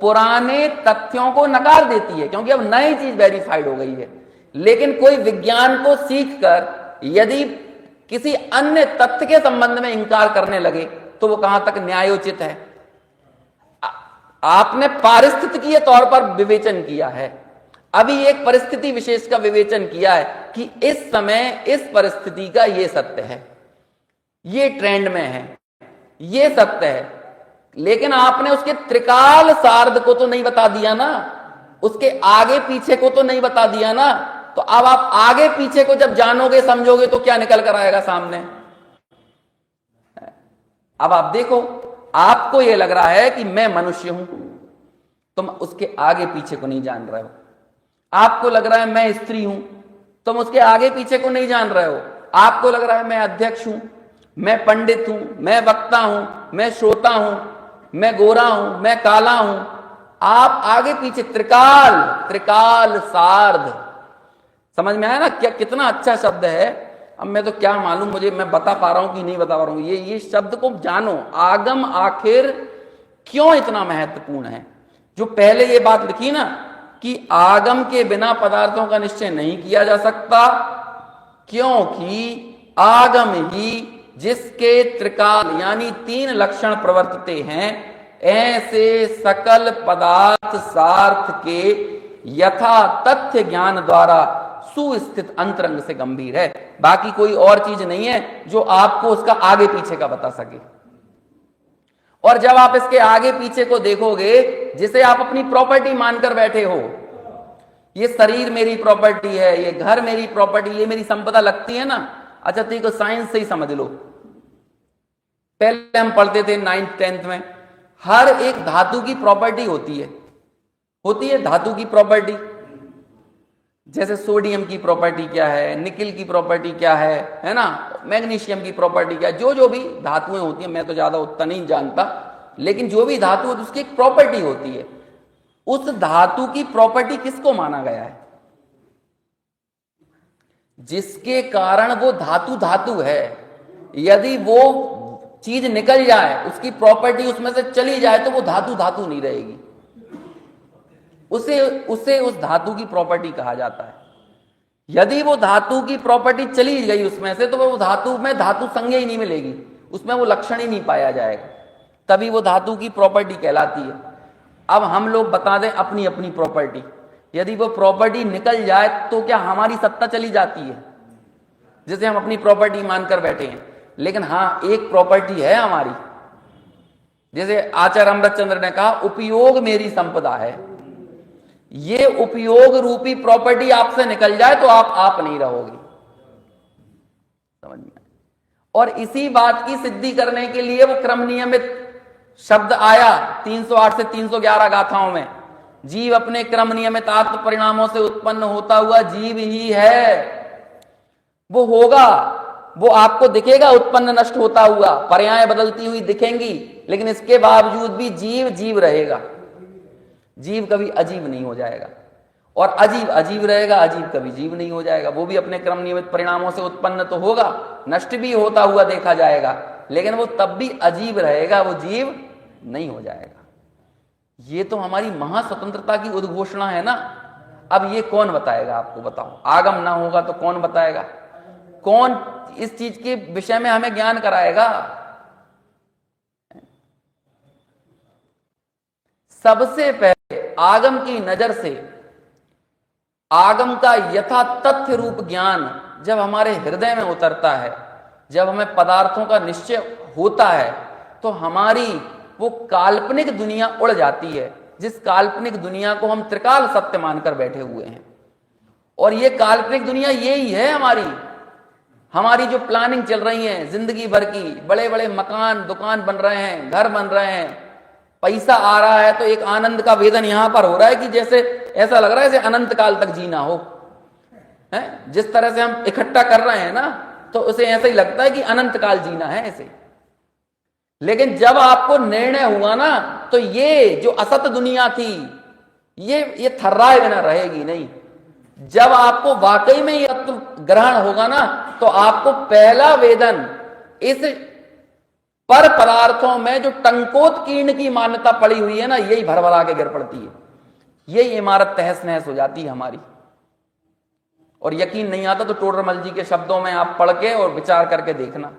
पुराने तथ्यों को नकार देती है, क्योंकि अब नई चीज वेरीफाइड हो गई है। लेकिन कोई विज्ञान को सीखकर यदि किसी अन्य तथ्य के संबंध में इंकार करने लगे तो वो कहां तक न्यायोचित है? आपने पारिस्थितिकीय तौर पर विवेचन किया है, अभी एक परिस्थिति विशेष का विवेचन किया है कि इस समय इस परिस्थिति का ये सत्य है, ये ट्रेंड में है, ये सत्य है। लेकिन आपने उसके त्रिकाल सार्ध को तो नहीं बता दिया ना, उसके आगे पीछे को तो नहीं बता दिया ना। तो अब आप आगे पीछे को जब जानोगे समझोगे तो क्या निकल कर आएगा सामने? अब आप देखो, आपको यह लग रहा है कि मैं मनुष्य हूं, तुम उसके आगे पीछे को नहीं जान रहे हो। आपको लग रहा है मैं स्त्री हूं, तुम उसके आगे पीछे को नहीं जान रहे हो। आपको लग रहा है मैं अध्यक्ष हूं, मैं पंडित हूं, मैं वक्ता हूं, मैं श्रोता हूं, मैं गोरा हूं, मैं काला हूं। आप आगे पीछे त्रिकाल, त्रिकाल सार्ध। समझ में आया ना क्या? कितना अच्छा शब्द है। अब मैं तो क्या मालूम, मुझे मैं बता पा रहा हूं कि नहीं बता पा रहा हूं। ये शब्द को जानो, आगम आखिर क्यों इतना महत्वपूर्ण है। जो पहले ये बात लिखी ना कि आगम के बिना पदार्थों का निश्चय नहीं किया जा सकता, क्योंकि आगम ही जिसके त्रिकाल यानी 3 लक्षण प्रवर्तते हैं, ऐसे सकल पदार्थ सार्थ के यथा तथ्य ज्ञान द्वारा सुस्थित अंतरंग से गंभीर है। बाकी कोई और चीज नहीं है जो आपको उसका आगे पीछे का बता सके। और जब आप इसके आगे पीछे को देखोगे, जिसे आप अपनी प्रॉपर्टी मानकर बैठे हो, ये शरीर मेरी प्रॉपर्टी है, ये घर मेरी प्रॉपर्टी, ये मेरी संपदा लगती है ना। अच्छा ठीक है, साइंस से ही समझ लो। पहले हम पढ़ते थे 9th 10th में, हर एक धातु की प्रॉपर्टी होती है धातु की प्रॉपर्टी। जैसे सोडियम की प्रॉपर्टी क्या है, निकिल की प्रॉपर्टी क्या है ना, मैग्नीशियम की प्रॉपर्टी क्या है, जो जो भी धातुएं होती हैं, मैं तो ज्यादा उतना नहीं जानता, लेकिन जो भी धातु है उसकी एक प्रॉपर्टी होती है। उस धातु की प्रॉपर्टी किसको माना गया है? जिसके कारण वो धातु धातु है। यदि वो चीज निकल जाए, उसकी प्रॉपर्टी उसमें से चली जाए, तो वो धातु धातु नहीं रहेगी। उसे उसे उस धातु की प्रॉपर्टी कहा जाता है। यदि वो धातु की प्रॉपर्टी चली गई उसमें से, तो वो धातु में धातु संज्ञा ही नहीं मिलेगी, उसमें वो लक्षण ही नहीं पाया जाएगा, तभी वो धातु की प्रॉपर्टी कहलाती है। अब हम लोग बता दें अपनी अपनी प्रॉपर्टी। यदि वो प्रॉपर्टी निकल जाए तो क्या हमारी सत्ता चली जाती है? जैसे हम अपनी प्रॉपर्टी मानकर बैठे हैं, लेकिन हाँ एक प्रॉपर्टी है हमारी। जैसे आचार्य अमृतचंद्र ने कहा, उपयोग मेरी संपदा है। ये उपयोग रूपी प्रॉपर्टी आपसे निकल जाए तो आप नहीं रहोगे। समझ में? और इसी बात की सिद्धि करने के लिए वो क्रम नियमित शब्द आया 308 से 311 गाथाओं में। जीव अपने क्रम नियमित आत्म परिणामों से उत्पन्न होता हुआ जीव ही है। वो होगा, वो आपको दिखेगा उत्पन्न नष्ट होता हुआ, पर्याय बदलती हुई दिखेंगी, लेकिन इसके बावजूद भी जीव जीव रहेगा। जीव कभी अजीब नहीं हो जाएगा, और अजीब अजीब रहेगा, अजीब कभी जीव नहीं हो जाएगा। वो भी अपने क्रम नियमित परिणामों से उत्पन्न तो होगा, नष्ट भी होता हुआ देखा जाएगा, लेकिन वो तब भी अजीब रहेगा, वो जीव नहीं हो जाएगा। ये तो हमारी महास्वतंत्रता की उद्घोषणा है ना। अब ये कौन बताएगा आपको? बताओ, आगम ना होगा तो कौन बताएगा? कौन इस चीज के विषय में हमें ज्ञान कराएगा? सबसे पहले आगम की नजर से आगम का यथा तथ्य रूप ज्ञान जब हमारे हृदय में उतरता है, जब हमें पदार्थों का निश्चय होता है, तो हमारी वो काल्पनिक दुनिया उड़ जाती है, जिस काल्पनिक दुनिया को हम त्रिकाल सत्य मानकर बैठे हुए हैं। और ये काल्पनिक दुनिया यही है हमारी जो प्लानिंग चल रही है जिंदगी भर की। बड़े बड़े मकान दुकान बन रहे हैं, घर बन रहे हैं, पैसा आ रहा है, तो एक आनंद का वेदन यहां पर हो रहा है कि जैसे ऐसा लग रहा है जैसे अनंत काल तक जीना हो। है जिस तरह से हम इकट्ठा कर रहे हैं ना, तो उसे ऐसा ही लगता है कि अनंत काल जीना है ऐसे। लेकिन जब आपको निर्णय हुआ ना, तो ये जो असत दुनिया थी, ये थर्राए बिना रहेगी नहीं। जब आपको वाकई में ये तत्व ग्रहण होगा ना, तो आपको पहला वेदन इस पर पदार्थों में जो टंकोत्कीर्ण की मान्यता पड़ी हुई है ना, यही भरभरा के गिर पड़ती है। यही इमारत तहस नहस हो जाती है हमारी। और यकीन नहीं आता तो टोडरमल जी के शब्दों में आप पढ़ के और विचार करके देखना।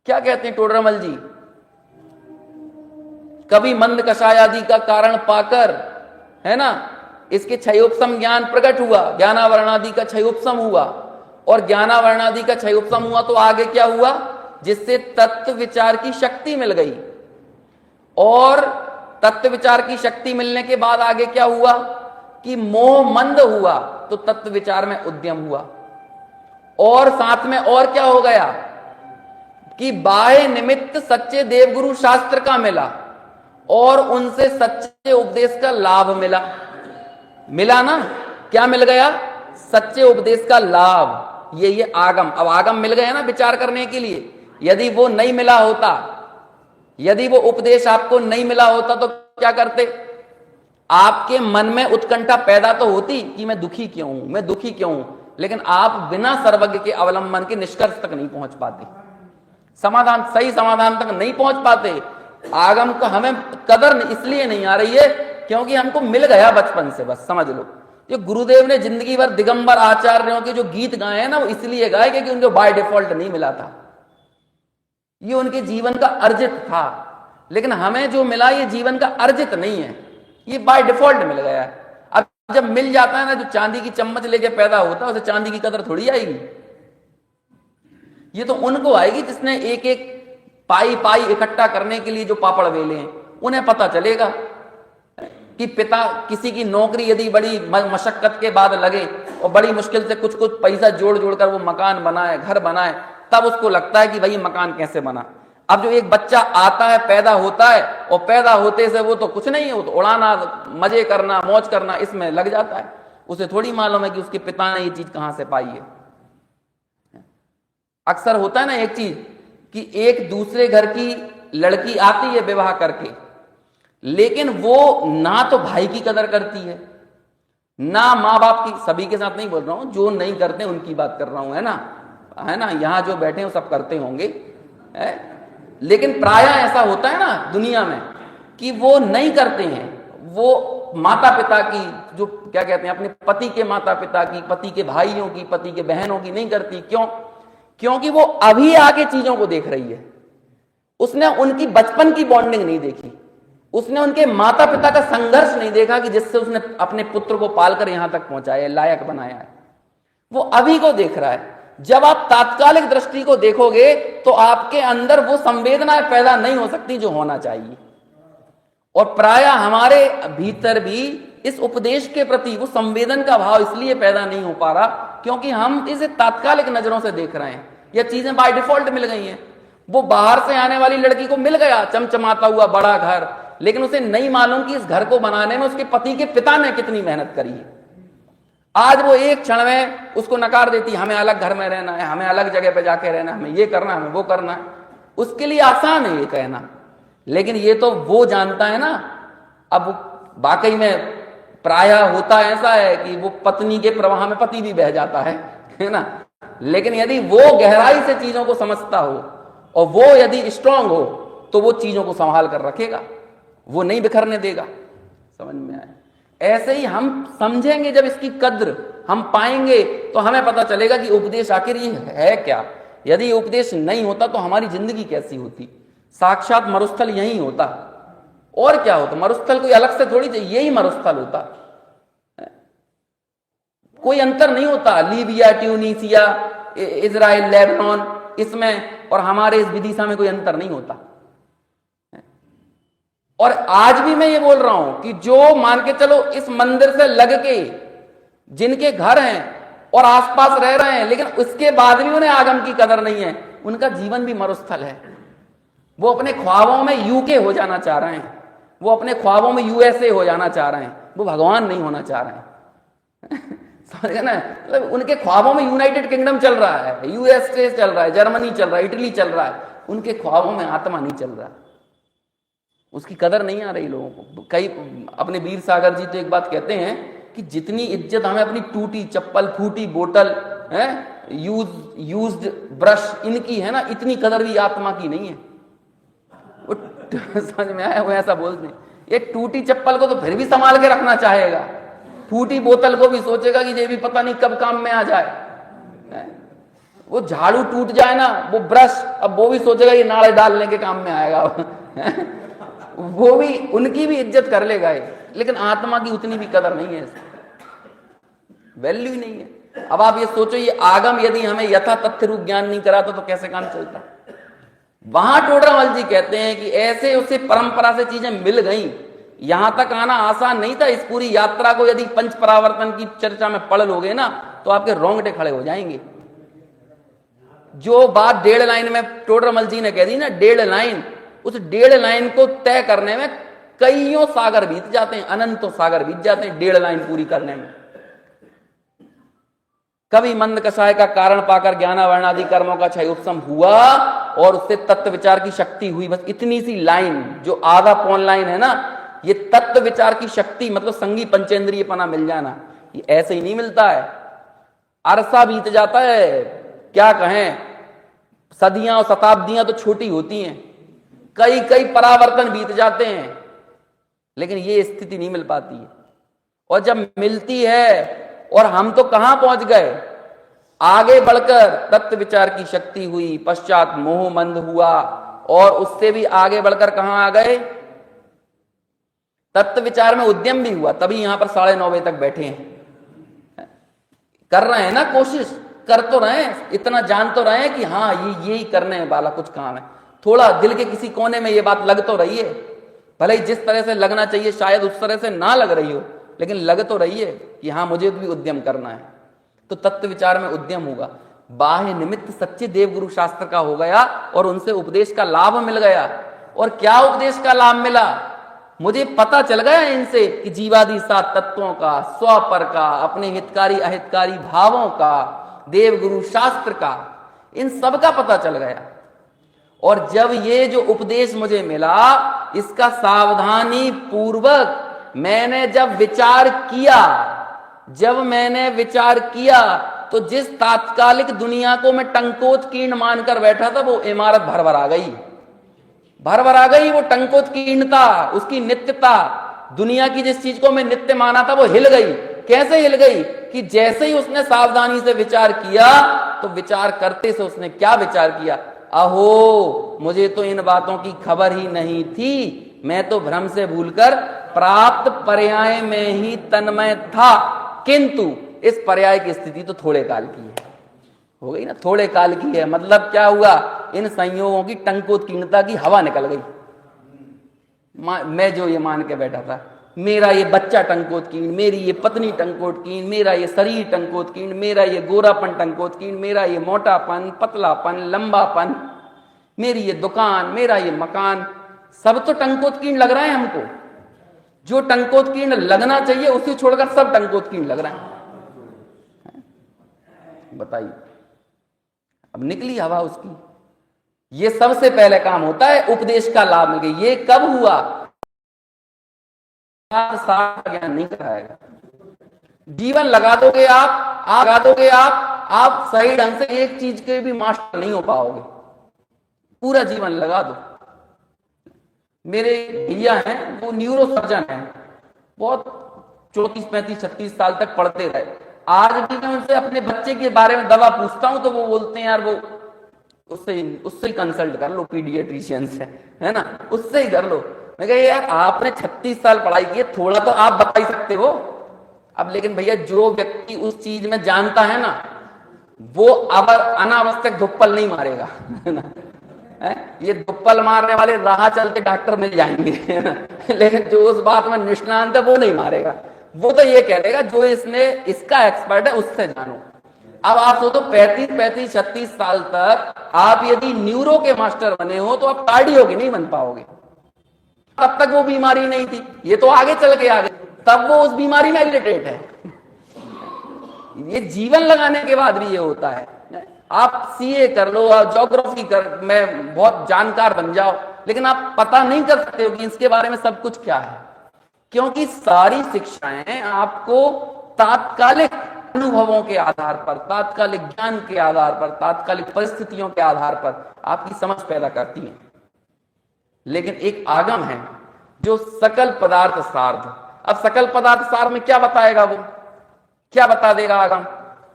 क्या कहते हैं टोडरमल जी? कभी मंद कषाय आदि का कारण पाकर, है ना, इसके क्षयोपशम ज्ञान प्रकट हुआ, ज्ञानावरणादि का क्षयोपशम हुआ, और ज्ञानावरणादि का क्षयोपशम हुआ तो आगे क्या हुआ? जिससे तत्व विचार की शक्ति मिल गई, और तत्व विचार की शक्ति मिलने के बाद आगे क्या हुआ कि मोह मंद हुआ, तो तत्व विचार में उद्यम हुआ। और साथ में और क्या हो गया कि बाह्य निमित्त सच्चे देवगुरु शास्त्र का मिला, और उनसे सच्चे उपदेश का लाभ मिला ना। क्या मिल गया? सच्चे उपदेश का लाभ। ये आगम। अब आगम मिल गया ना विचार करने के लिए। यदि वो नहीं मिला होता, यदि वो उपदेश आपको नहीं मिला होता, तो क्या करते? आपके मन में उत्कंठा पैदा तो होती कि मैं दुखी क्यों हूं, मैं दुखी क्यों हूं, लेकिन आप बिना सर्वज्ञ के अवलंबन के निष्कर्ष तक नहीं पहुंच पाते, सही समाधान तक नहीं पहुंच पाते। आगम को हमें कदर इसलिए नहीं आ रही है क्योंकि हमको मिल गया बचपन से, बस समझ लो। ये गुरुदेव ने जिंदगी भर दिगंबर आचार्यों के जो गीत गाए हैं ना, वो इसलिए गाए क्योंकि उनको बाय डिफॉल्ट नहीं मिला था, ये उनके जीवन का अर्जित था। लेकिन हमें जो मिला ये जीवन का अर्जित नहीं है, ये बाय डिफॉल्ट मिल गया है। अब जब मिल जाता है ना, जो चांदी की चम्मच लेके पैदा होता है उसे चांदी की कदर थोड़ी आएगी। ये तो उनको आएगी जिसने एक एक पाई पाई इकट्ठा करने के लिए जो पापड़ बेले हैं, उन्हें पता चलेगा कि पिता किसी की नौकरी यदि बड़ी मशक्कत के बाद लगे और बड़ी मुश्किल से कुछ कुछ पैसा जोड़ जोड़ कर वो मकान बनाए, घर बनाए, तब उसको लगता है कि भाई मकान कैसे बना। अब जो एक बच्चा आता है, पैदा होता है, और पैदा होते से वो तो कुछ नहीं है, वो तो उड़ाना, मजे करना, मौज करना, इसमें लग जाता है। उसे थोड़ी मालूम है कि उसके पिता ने ये चीज कहां से पाई है। अक्सर होता है ना एक चीज कि एक दूसरे घर की लड़की आती है विवाह करके, लेकिन वो ना तो भाई की कदर करती है, ना माँ बाप की। सभी के साथ नहीं बोल रहा हूं, जो नहीं करते उनकी बात कर रहा हूं, है ना। यहां जो बैठे हैं वो सब करते होंगे, है? लेकिन प्रायः ऐसा होता है ना दुनिया में कि वो नहीं करते हैं। वो माता पिता की, जो क्या कहते हैं, अपने पति के माता पिता की, पति के भाइयों की, पति के बहनों की नहीं करती। क्यों? क्योंकि वो अभी आगे चीजों को देख रही है। उसने उनकी बचपन की बॉन्डिंग नहीं देखी, उसने उनके माता पिता का संघर्ष नहीं देखा कि जिससे उसने अपने पुत्र को पालकर यहां तक पहुंचाया, लायक बनाया है। वो अभी को देख रहा है। जब आप तात्कालिक दृष्टि को देखोगे तो आपके अंदर वो संवेदनाएं पैदा नहीं हो सकती जो होना चाहिए। और प्रायः हमारे भीतर भी इस उपदेश के प्रति वो संवेदन का भाव इसलिए पैदा नहीं हो पा रहा क्योंकि हम इसे तात्कालिक नजरों से देख रहे हैं। यह चीजें बाय डिफॉल्ट मिल गई हैं। वो बाहर से आने वाली लड़की को मिल गया चमचमाता हुआ बड़ा घर, लेकिन उसे नहीं मालूम कि इस घर को बनाने में उसके पति के पिता ने कितनी मेहनत करी है। आज वो एक क्षण में उसको नकार देती, हमें अलग घर में रहना है, हमें अलग जगह पे जाके रहना है, हमें ये करना है, हमें वो करना है। उसके लिए आसान है ये कहना, लेकिन ये तो वो जानता है ना। अब वाकई में प्रायः होता ऐसा है कि वो पत्नी के प्रवाह में पति भी बह जाता है ना। लेकिन यदि वो गहराई से चीजों को समझता हो और वो यदि स्ट्रांग हो तो वो चीजों को संभाल कर रखेगा, वो नहीं बिखरने देगा। समझ में आया? ऐसे ही हम समझेंगे, जब इसकी कद्र हम पाएंगे तो हमें पता चलेगा कि उपदेश आखिर ये है क्या। यदि उपदेश नहीं होता तो हमारी जिंदगी कैसी होती। साक्षात मरुस्थल यही होता, और क्या होता? मरुस्थल कोई अलग से थोड़ी, यही मरुस्थल होता, कोई अंतर नहीं होता। लीबिया, ट्यूनीसिया, इजराइल, लेबनान, इसमें और हमारे इस विदिशा में कोई अंतर नहीं होता। और आज भी मैं ये बोल रहा हूं कि जो मान के चलो इस मंदिर से लग के जिनके घर हैं और आसपास रह रहे हैं, लेकिन उसके बाद भी उन्हें आगम की कदर नहीं है, उनका जीवन भी मरुस्थल है। वो अपने ख्वाबों में यूके हो जाना चाह रहे हैं, वो अपने ख्वाबों में यूएसए हो जाना चाह रहे हैं, वो भगवान नहीं होना चाह रहे हैं। समझ गए ना? मतलब उनके ख्वाबों में यूनाइटेड किंगडम चल रहा है, यूएसए चल रहा है, जर्मनी चल रहा है, इटली चल रहा है, उनके ख्वाबों में आत्मा नहीं चल रहा। उसकी कदर नहीं आ रही लोगों को। कई अपने वीर सागर जी तो एक बात कहते हैं कि जितनी इज्जत हमें अपनी टूटी चप्पल, फूटी बोतल, है यूज्ड ब्रश, इनकी है ना, इतनी कदर भी आत्मा की नहीं है। वो समझ में आया? वो ऐसा बोलते हैं, ये टूटी चप्पल को तो फिर भी संभाल के रखना चाहेगा, फूटी बोतल को भी सोचेगा कि ये भी पता नहीं कब काम में आ जाए। वो झाड़ू टूट जाए ना, वो ब्रश, अब वो भी सोचेगा ये नाले डालने के काम में आएगा। वो भी, उनकी भी इज्जत कर लेगा ये, लेकिन आत्मा की उतनी भी कदर नहीं है, वैल्यू ही नहीं है। अब आप ये सोचो, ये आगम यदि हमें यथा तथ्य रूप ज्ञान नहीं कराता तो कैसे काम चलता? वहां टोडरमल जी कहते हैं कि ऐसे उसे परंपरा से चीजें मिल गई, यहां तक आना आसान नहीं था। इस पूरी यात्रा को यदि पंच परावर्तन की चर्चा में पढ़ लोगे ना तो आपके रोंगटे खड़े हो जाएंगे। जो बात 1.5 लाइन में टोडरमल जी ने कह दी ना, 1.5 लाइन, उस 1.5 लाइन को तय करने में कईयों सागर बीत जाते हैं, अनंतों सागर बीत जाते हैं 1.5 लाइन पूरी करने में। कभी मंद कषाय का कारण पाकर ज्ञानावरणादि कर्मों का क्षय उपशम हुआ और उससे तत्व विचार की शक्ति हुई। बस इतनी सी लाइन, जो आधा पौन लाइन है ना, ये तत्व विचार की शक्ति, मतलब संगी पंचेंद्रिय पना मिल जाना, ये ऐसे ही नहीं मिलता है। अरसा बीत जाता है, क्या कहें, सदियां और शताब्दियां तो छोटी होती हैं, कई कई परावर्तन बीत जाते हैं, लेकिन ये स्थिति नहीं मिल पाती है। और जब मिलती है, और हम तो कहां पहुंच गए, आगे बढ़कर तत्व विचार की शक्ति हुई, पश्चात मोह मंद हुआ, और उससे भी आगे बढ़कर कहां आ गए, तत्व विचार में उद्यम भी हुआ, तभी यहां पर 9:30 बजे तक बैठे हैं। कर रहे हैं ना, कोशिश कर तो रहे हैं, इतना जान तो रहे हैं कि हाँ यही करने वाला कुछ काम है। थोड़ा दिल के किसी कोने में ये बात लग तो रही है, भले ही जिस तरह से लगना चाहिए शायद उस तरह से ना लग रही हो, लेकिन लग तो रही है कि हाँ मुझे भी उद्यम करना है। तो तत्व विचार में उद्यम होगा। बाह्य निमित्त सच्चे देवगुरु शास्त्र का हो गया और उनसे उपदेश का लाभ मिल गया। और क्या उपदेश का लाभ मिला? मुझे पता चल गया इनसे कि जीवादि 7 तत्वों का, स्वपर का, अपने हितकारी अहितकारी भावों का, देवगुरु शास्त्र का, इन सब का पता चल गया। और जब ये जो उपदेश मुझे मिला, इसका सावधानी पूर्वक मैंने जब मैंने विचार किया, तो जिस तात्कालिक दुनिया को मैं टंकोत्कीर्ण मानकर बैठा था, वो इमारत भरभरा गई। वो टंकोत्कीर्णता, उसकी नित्यता, दुनिया की जिस चीज को मैं नित्य माना था, वो हिल गई। कैसे हिल गई? कि जैसे ही उसने सावधानी से विचार किया, तो विचार करते से उसने क्या विचार किया? अहो, मुझे तो इन बातों की खबर ही नहीं थी, मैं तो भ्रम से भूलकर प्राप्त पर्याय में ही तन्मय था। किंतु इस पर्याय की स्थिति तो थोड़े काल की है, हो गई ना, थोड़े काल की है। मतलब क्या हुआ? इन संयोगों की टंकोत्कीर्णता की हवा निकल गई। मैं जो ये मान के बैठा था, मेरा ये बच्चा टंकोत्कीर्ण, मेरी ये पत्नी टंकोत्कीर्ण, मेरा ये शरीर टंकोत्कीर्ण, मेरा ये गोरापन टंकोत्कीर्ण, मेरा ये मोटापन, पतलापन, लंबापन, मेरी ये दुकान, मेरा ये मकान, सब तो टंकोत्कीर्ण लग रहा है हमको। जो टंकोत्कीर्ण लगना चाहिए उसे छोड़कर सब टंकोत्कीर्ण लग रहा है। बताइए, अब निकली हवा उसकी। ये सबसे पहले काम होता है, उपदेश का लाभ मिल गया। ये कब हुआ? ज्ञान नहीं कराएगा। जीवन लगा दोगे आप सही ढंग से एक चीज के भी मास्टर नहीं हो पाओगे। पूरा जीवन लगा दो। मेरे भैया हैं, वो न्यूरो सर्जन हैं, बहुत 34, 35, 36 साल तक पढ़ते रहे। आज भी मैं उनसे अपने बच्चे के बारे में दवा पूछता हूं, तो वो बोलते हैं यार वो उससे ही कंसल्ट कर लो, पीडियाट्रिशियन से, है ना, उससे ही कर लो। मैं कहा यार आपने 36 साल पढ़ाई की है, थोड़ा तो आप बता ही सकते हो। अब लेकिन भैया, जो व्यक्ति उस चीज में जानता है ना, वो अब अनावश्यक धुप्पल नहीं मारेगा, है ना। ये धुप्पल मारने वाले राह चलते डॉक्टर मिल जाएंगे, है ना, लेकिन जो उस बात में निष्णांत है वो नहीं मारेगा। वो तो ये कह देगा जो इसका एक्सपर्ट है उससे जानो। अब आप सोचो 35, 36 साल तक आप यदि न्यूरो के मास्टर बने हो, तो आप कार्डियो के नहीं बन पाओगे। तब तक वो बीमारी नहीं थी, ये तो आगे चल के आ गई, तब वो उस बीमारी में इलिटरेट है। ये जीवन लगाने के बाद भी ये होता है। आप सीए कर लो, आप ज्योग्राफी में बहुत जानकार बन जाओ, लेकिन आप पता नहीं कर सकते हो कि इसके बारे में सब कुछ क्या है, क्योंकि सारी शिक्षाएं आपको तात्कालिक अनुभवों के आधार पर, तात्कालिक ज्ञान के आधार पर, तात्कालिक परिस्थितियों के आधार पर आपकी समझ पैदा करती हैं। लेकिन एक आगम है जो सकल पदार्थ सार्थ। अब सकल पदार्थ सार में क्या बताएगा? वो क्या बता देगा आगम?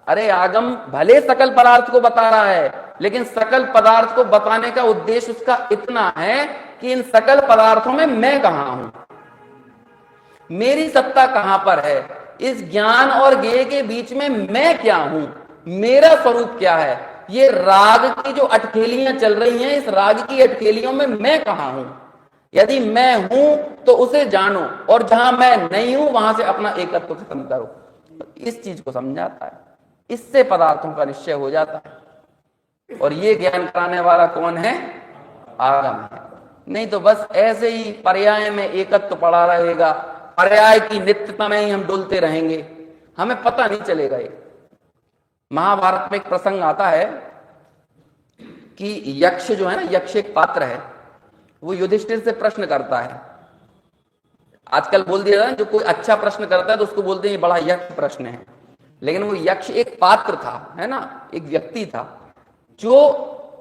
अरे आगम भले सकल पदार्थ को बता रहा है, लेकिन सकल पदार्थ को बताने का उद्देश्य उसका इतना है कि इन सकल पदार्थों में मैं कहां हूं, मेरी सत्ता कहां पर है, इस ज्ञान और ज्ञेय के बीच में मैं क्या हूं, मेरा स्वरूप क्या है। ये राग की जो अटखेलियां चल रही हैं, इस राग की अटखेलियों में मैं कहां हूं। यदि मैं हूं तो उसे जानो, और जहां मैं नहीं हूं वहां से अपना एकत्व खत्म करो। इस चीज को समझाता है, इससे पदार्थों का निश्चय हो जाता है। और ये ज्ञान कराने वाला कौन है? आगम है। नहीं तो बस ऐसे ही पर्याय में एकत्व पड़ा रहेगा, पर्याय की नित्यता में ही हम डुलते रहेंगे, हमें पता नहीं चलेगा। महाभारत में एक प्रसंग आता है कि यक्ष जो है ना, यक्ष एक पात्र है, वो युधिष्ठिर से प्रश्न करता है। आजकल बोल दिया ना, जो कोई अच्छा प्रश्न करता है तो उसको बोलते हैं ये बड़ा यक्ष प्रश्न है। लेकिन वो यक्ष एक पात्र था, है ना, एक व्यक्ति था जो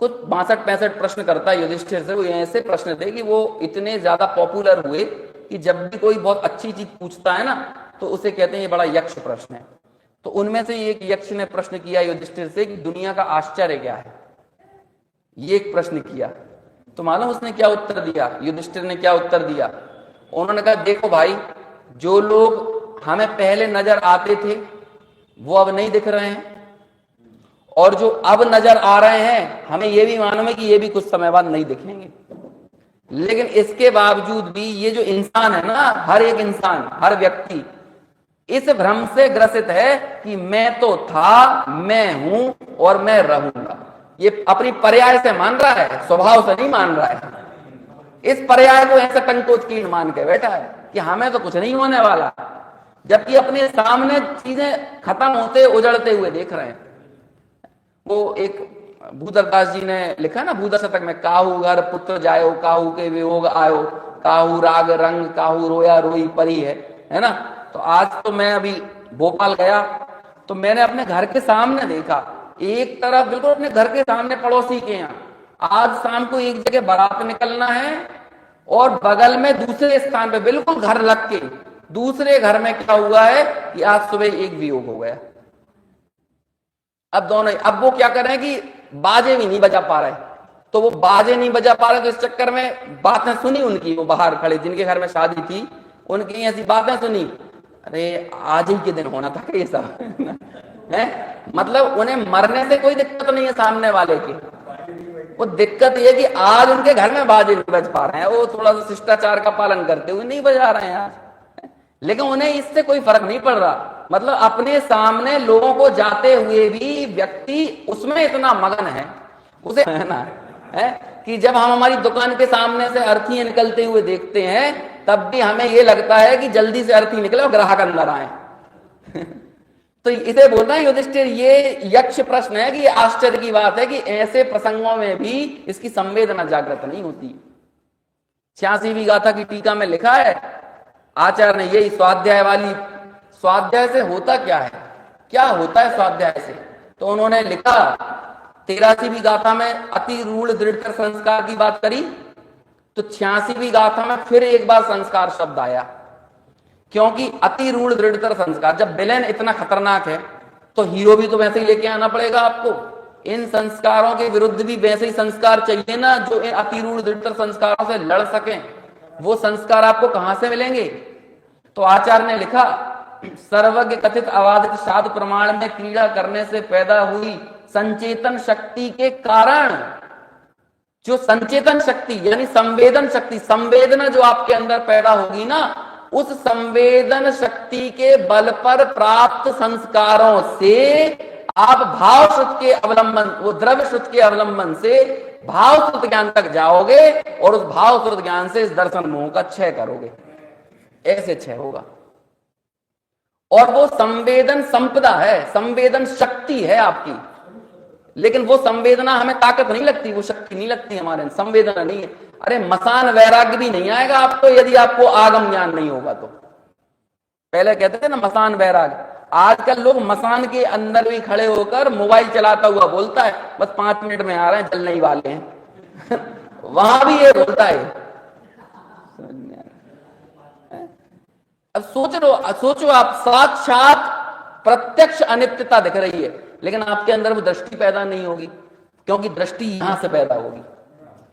कुछ 62-65 प्रश्न करता है युधिष्ठिर से। वो ऐसे प्रश्न थे कि वो इतने ज्यादा पॉपुलर हुए कि जब भी कोई बहुत अच्छी चीज पूछता है ना, तो उसे कहते हैं ये बड़ा यक्ष प्रश्न है। तो उनमें से एक यक्ष ने प्रश्न किया युधिष्ठिर से कि दुनिया का आश्चर्य क्या है। ये एक प्रश्न किया, तो मालूम उसने क्या उत्तर दिया? युधिष्ठिर ने क्या उत्तर दिया? उन्होंने कहा देखो भाई, जो लोग हमें पहले नजर आते थे वो अब नहीं दिख रहे हैं, और जो अब नजर आ रहे हैं हमें ये भी मालूम है कि ये भी कुछ समय बाद नहीं दिखेंगे। लेकिन इसके बावजूद भी ये जो इंसान है ना, हर एक इंसान, हर व्यक्ति इस भ्रम से ग्रसित है कि मैं तो था, मैं हूं और मैं रहूंगा। ये अपनी पर्याय से मान रहा है, स्वभाव से नहीं मान रहा है। इस पर्याय को ऐसा टंकोत्कीर्ण मान के बैठा है कि हमें तो कुछ नहीं होने वाला, जबकि अपने सामने चीजें खत्म होते, उजड़ते हुए देख रहे हैं। वो एक भूदरदास जी ने लिखा ना भूदर शतक में, काहू घर पुत्र जायो, काहू के वियोग आयो, काहू राग रंग, काहू रोया रोई परी है ना। तो आज तो मैं अभी भोपाल गया तो मैंने अपने घर के सामने देखा, एक तरफ बिल्कुल अपने घर के सामने पड़ोसी के यहाँ आज शाम को एक जगह बारात निकलना है और बगल में दूसरे स्थान पे बिल्कुल घर लग के दूसरे घर में क्या हुआ है कि आज सुबह एक वियोग हो गया। अब दोनों, अब वो क्या कर रहे हैं कि बाजे भी नहीं बजा पा रहे, तो वो बाजे नहीं बजा पा रहे तो इस चक्कर में बातें सुनी उनकी, वो बाहर खड़े जिनके घर में शादी थी उनकी ऐसी बातें सुनी, अरे आज ही के दिन होना था ये सब है। मतलब उन्हें मरने से कोई दिक्कत नहीं है सामने वाले की, वो दिक्कत ये कि आज उनके घर में बाजे नहीं बज पा रहे हैं, वो थोड़ा सा शिष्टाचार का पालन करते हुए नहीं बजा रहे हैं आज, लेकिन उन्हें इससे कोई फर्क नहीं पड़ रहा। मतलब अपने सामने लोगों को जाते हुए भी व्यक्ति उसमें इतना मगन है, उसे है है कि जब हम हमारी दुकान के सामने से अर्थियां निकलते हुए देखते हैं तब भी हमें ये लगता है कि जल्दी से अर्थी निकले और ग्राहक अंदर आए तो इसे बोलना है युधिष्ठिर, ये यक्ष प्रश्न है कि आश्चर्य की बात है कि ऐसे प्रसंगों में भी इसकी संवेदना जागृत नहीं होती। 86वीं गाथा की टीका में लिखा है आचार्य ने यही स्वाध्याय वाली, स्वाध्याय से होता क्या है, क्या होता है स्वाध्याय से, तो उन्होंने लिखा 83वीं गाथा में अति रूढ़ दृढ़तर संस्कार की बात करी, तो 86वीं गाथा में फिर एक बार संस्कार शब्द आया, क्योंकि अति रूढ़ दृढ़तर संस्कार, जब विलेन इतना खतरनाक है तो हीरो भी तो वैसे ही लेके आना पड़ेगा आपको, इन संस्कारों के विरुद्ध भी वैसे ही संस्कार चाहिए ना जो इन अति रूढ़ दृढ़तर संस्कारों से लड़ सकें। वो संस्कार आपको कहां से मिलेंगे, तो आचार्य ने लिखा सर्वज्ञ कथित अबाधित साधु प्रमाण में क्रीड़ा करने से पैदा हुई संचेतन शक्ति के कारण, जो संचेतन शक्ति यानी संवेदन शक्ति, संवेदना जो आपके अंदर पैदा होगी ना, उस संवेदन शक्ति के बल पर प्राप्त संस्कारों से आप भाव श्रुत के अवलंबन, वो द्रव्य श्रुत के अवलंबन से भाव श्रुत ज्ञान तक जाओगे और उस भाव श्रुत ज्ञान से इस दर्शन मोह का क्षय करोगे, ऐसे क्षय होगा। और वो संवेदन संपदा है, संवेदन शक्ति है आपकी, लेकिन वो संवेदना हमें ताकत नहीं लगती, वो शक्ति नहीं लगती हमारे, संवेदना नहीं है। अरे मसान वैराग्य भी नहीं आएगा आपको यदि आपको आगम ज्ञान नहीं होगा तो। पहले कहते थे ना मसान वैराग्य, आजकल लोग मसान के अंदर भी खड़े होकर मोबाइल चलाता हुआ बोलता है बस 5 मिनट में आ रहे हैं, जलने ही वाले हैं वहां भी ये बोलता है। अब सोचो आप, साक्षात प्रत्यक्ष अनित्यता दिख रही है लेकिन आपके अंदर वो दृष्टि पैदा नहीं होगी, क्योंकि दृष्टि यहां से पैदा होगी।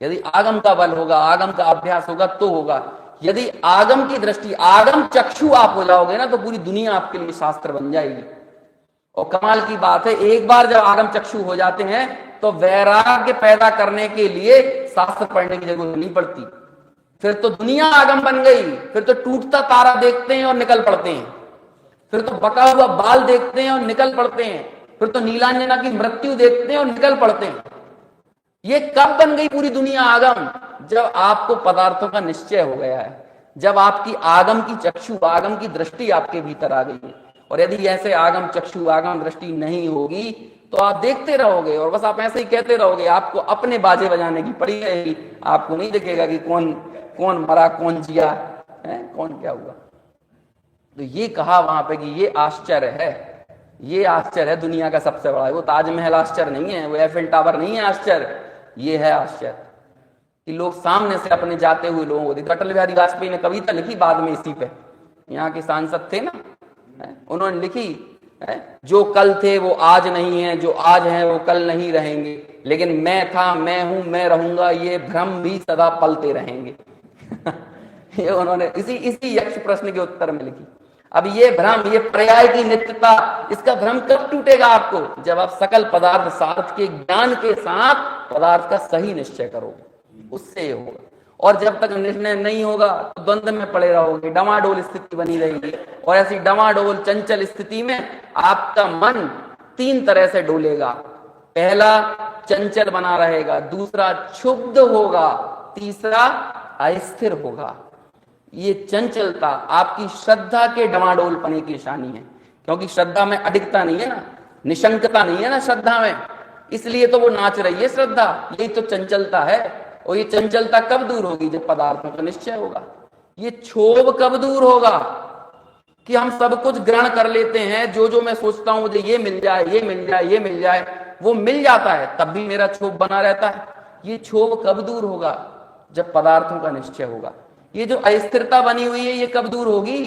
यदि आगम का बल होगा, आगम का अभ्यास होगा तो होगा। यदि आगम की दृष्टि, आगम चक्षु आप हो जाओगे ना, तो पूरी दुनिया आपके लिए शास्त्र बन जाएगी। और कमाल की बात है, एक बार जब आगम चक्षु हो जाते हैं तो वैराग्य पैदा करने के लिए शास्त्र पढ़ने की जरूरत नहीं पड़ती, फिर तो दुनिया आगम बन गई। फिर तो टूटता तारा देखते हैं और निकल पड़ते हैं, फिर तो बका हुआ बाल देखते हैं और निकल पड़ते हैं, फिर तो नीलांजना की मृत्यु देखते हैं और निकल पड़ते हैं। ये कब बन गई पूरी दुनिया आगम? जब आपको पदार्थों का निश्चय हो गया है, जब आपकी आगम की चक्षु, आगम की दृष्टि आपके भीतर आ गई है। और यदि ऐसे आगम चक्षु, आगम दृष्टि नहीं होगी तो आप देखते रहोगे और बस आप ऐसे ही कहते रहोगे, आपको अपने बाजे बजाने की पड़ी रहेगी, आपको नहीं दिखेगा कि कौन कौन मरा, कौन जिया है, कौन क्या हुआ। तो ये कहा वहां पे कि ये आश्चर्य है, ये आश्चर्य है दुनिया का सबसे बड़ा। वो ताजमहल आश्चर्य नहीं है, वो एफिल टावर नहीं है आश्चर्य, ये है आश्चर्य कि लोग सामने से अपने जाते हुए लोगों को देखते। अटल बिहारी वाजपेयी ने कविता लिखी बाद में इसी पे, यहाँ के सांसद थे ना, उन्होंने लिखी है, जो कल थे वो आज नहीं है, जो आज है वो कल नहीं रहेंगे, लेकिन मैं था, मैं हूं, मैं रहूंगा, ये भ्रम भी सदा पलते रहेंगे ये उन्होंने इसी यक्ष प्रश्न के उत्तर में लिखी। अब ये भ्रम, ये पर्याय की नित्यता, इसका भ्रम कब टूटेगा आपको? जब आप सकल पदार्थ सार्थ के ज्ञान के साथ पदार्थ का सही निश्चय करोगे, उससे होगा। और जब तक निर्णय नहीं होगा तो द्वंद्व में पड़े रहोगे, डमाडोल स्थिति बनी रहेगी। और ऐसी डमाडोल चंचल स्थिति में आपका मन 3 तरह से डोलेगा। पहला चंचल बना रहेगा, दूसरा क्षुब्ध होगा, तीसरा अस्थिर होगा। ये चंचलता आपकी श्रद्धा के डमाडोलपने की निशानी है, क्योंकि श्रद्धा में अडिगता नहीं है ना, निशंकता नहीं है ना श्रद्धा में, इसलिए तो वो नाच रही है श्रद्धा, यही तो चंचलता है। और ये चंचलता कब दूर होगी? जब पदार्थों का निश्चय होगा। ये क्षोभ कब दूर होगा कि हम सब कुछ ग्रहण कर लेते हैं, जो जो मैं सोचता हूं मुझे ये मिल जाए, ये मिल जाए, ये मिल जाए, वो मिल जाता है, तब भी मेरा क्षोभ बना रहता है। ये क्षोभ कब दूर होगा? जब पदार्थों का निश्चय होगा। ये जो अस्थिरता बनी हुई है ये कब दूर होगी?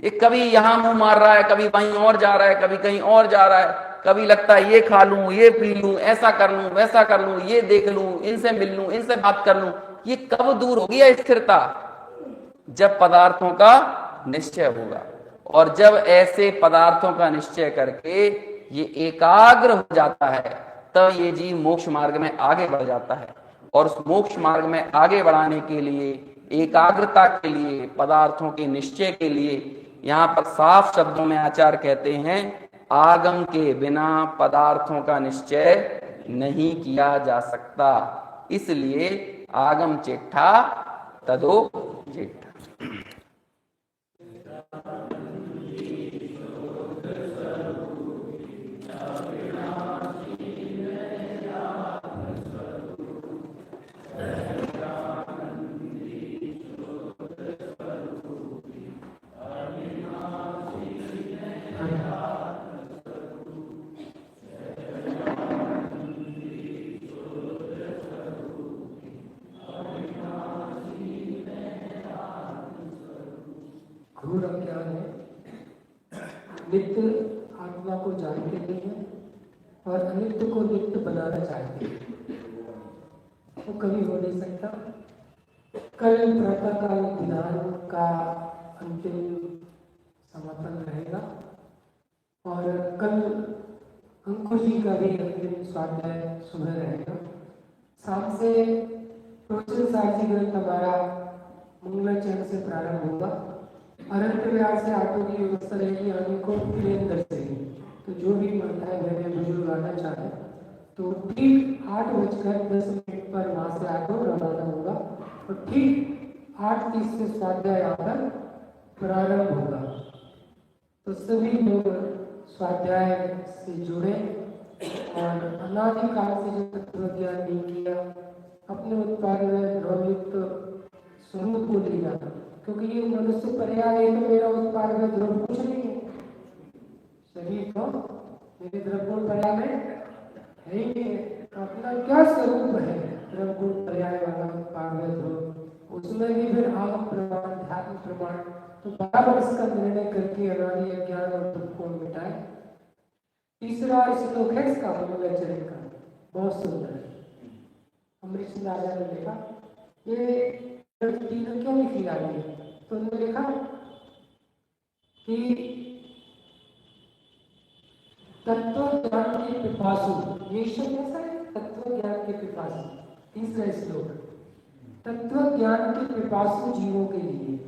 ये कभी यहां मुंह मार रहा है, कभी वहीं और जा रहा है, कभी कहीं और जा रहा है, कभी लगता है ये खा लूं, ये पी लूं, ऐसा कर लूं, वैसा कर लूं, ये देख लूं, इनसे मिल लूं, इनसे बात कर लूं। ये कब दूर होगी अस्थिरता? जब पदार्थों का निश्चय होगा। और जब ऐसे पदार्थों का निश्चय करके ये एकाग्र हो जाता है, तब ये जीव मोक्ष मार्ग में आगे बढ़ जाता है। और उस मोक्ष मार्ग में आगे बढ़ाने के लिए, एकाग्रता के लिए, पदार्थों के निश्चय के लिए, यहां पर साफ शब्दों में आचार्य कहते हैं, आगम के बिना पदार्थों का निश्चय नहीं किया जा सकता। इसलिए आगम चेट्ठा तदो चेट्ठा। घोर अज्ञान है, नित्य आत्मा को जानते नहीं है और अनित्य को नित्य बनाना चाहते हैं। वो कभी हो नहीं सकता। कल प्रातःकाल ध्यान का अंतिम समापन रहेगा और कल अंकुर जी का भी अंतिम स्वाध्याय सुबह रहेगा। शाम से प्रवचन सारथी ग्रंथ हमारा मंगलाचरण से प्रारंभ होगा। अनंत विहार से ऑटो की व्यवस्था रहेगी, आने को फिर अंदर से। तो जो भी माता है घर में बुजुर्ग आना चाहे तो ठीक 8:10 पर वहां से ऑटो रवाना होगा और ठीक 8:30 से स्वाध्याय यहाँ पर प्रारंभ होगा। तो सभी लोग स्वाध्याय से जुड़े और अनादिकाल से जो तत्व ज्ञान नहीं किया, अपने उत्पाद में द्रवयुक्त स्वरूप को लिया, क्योंकि ये मनुष्य पर्याय है तो मेरा उत्पाद में द्रव कुछ नहीं है। शरीर तो मेरे द्रवगुण पर्याय में है ही नहीं। अपना क्या स्वरूप है द्रवगुण पर्याय वाला उत्पाद में द्रव, उसमें भी फिर आगम प्रमाण, ध्यान प्रमाण, तो बराबर इसका निर्णय करके अनादि अज्ञान और दुख को मिटाए। तीसरा श्लोक है इसका मंगलाचरण का, बहुत सुंदर है। अमृत राजा ने लिखा, ये तीनों क्यों लिखी जा रही है? तो उन्होंने लिखा कि तत्व ज्ञान के पिपासु, ये शब्द ऐसा है, तत्व ज्ञान के पिपासु। तीसरा श्लोक, तत्व ज्ञान के पिपासु जीवों के लिए।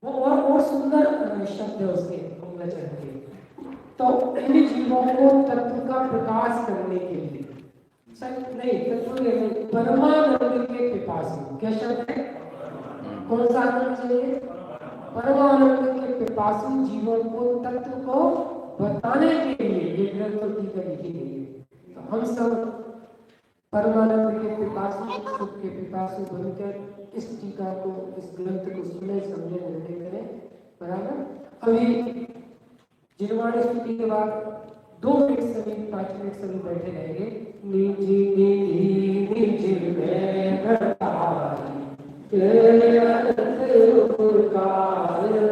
वो और सुंदर शब्द है उसके मंगलाचरण के। तो इन जीवों को तत्व का प्रकाश करने के लिए नहीं, तत्व नहीं, परमानंद के पिपासु। क्या शब्द है? कौन सा आनंद चाहिए? परमानंद के पिपासु जीवों को तत्व को बताने के लिए ये ग्रंथ टीका लिखी गई है। तो हम सब परमानंद के पिपासु, सुख के पिपासु बनकर इस टीका को, इस ग्रंथ को सुने, समझे, निर्णय करें। बराबर। अभी जिनवाणी स्तुति के बाद 2 मिनट सभी, 5 मिनट सभी बैठे रहेंगे। निजी निजी निजी में घटाई तेरे अनंत उपकार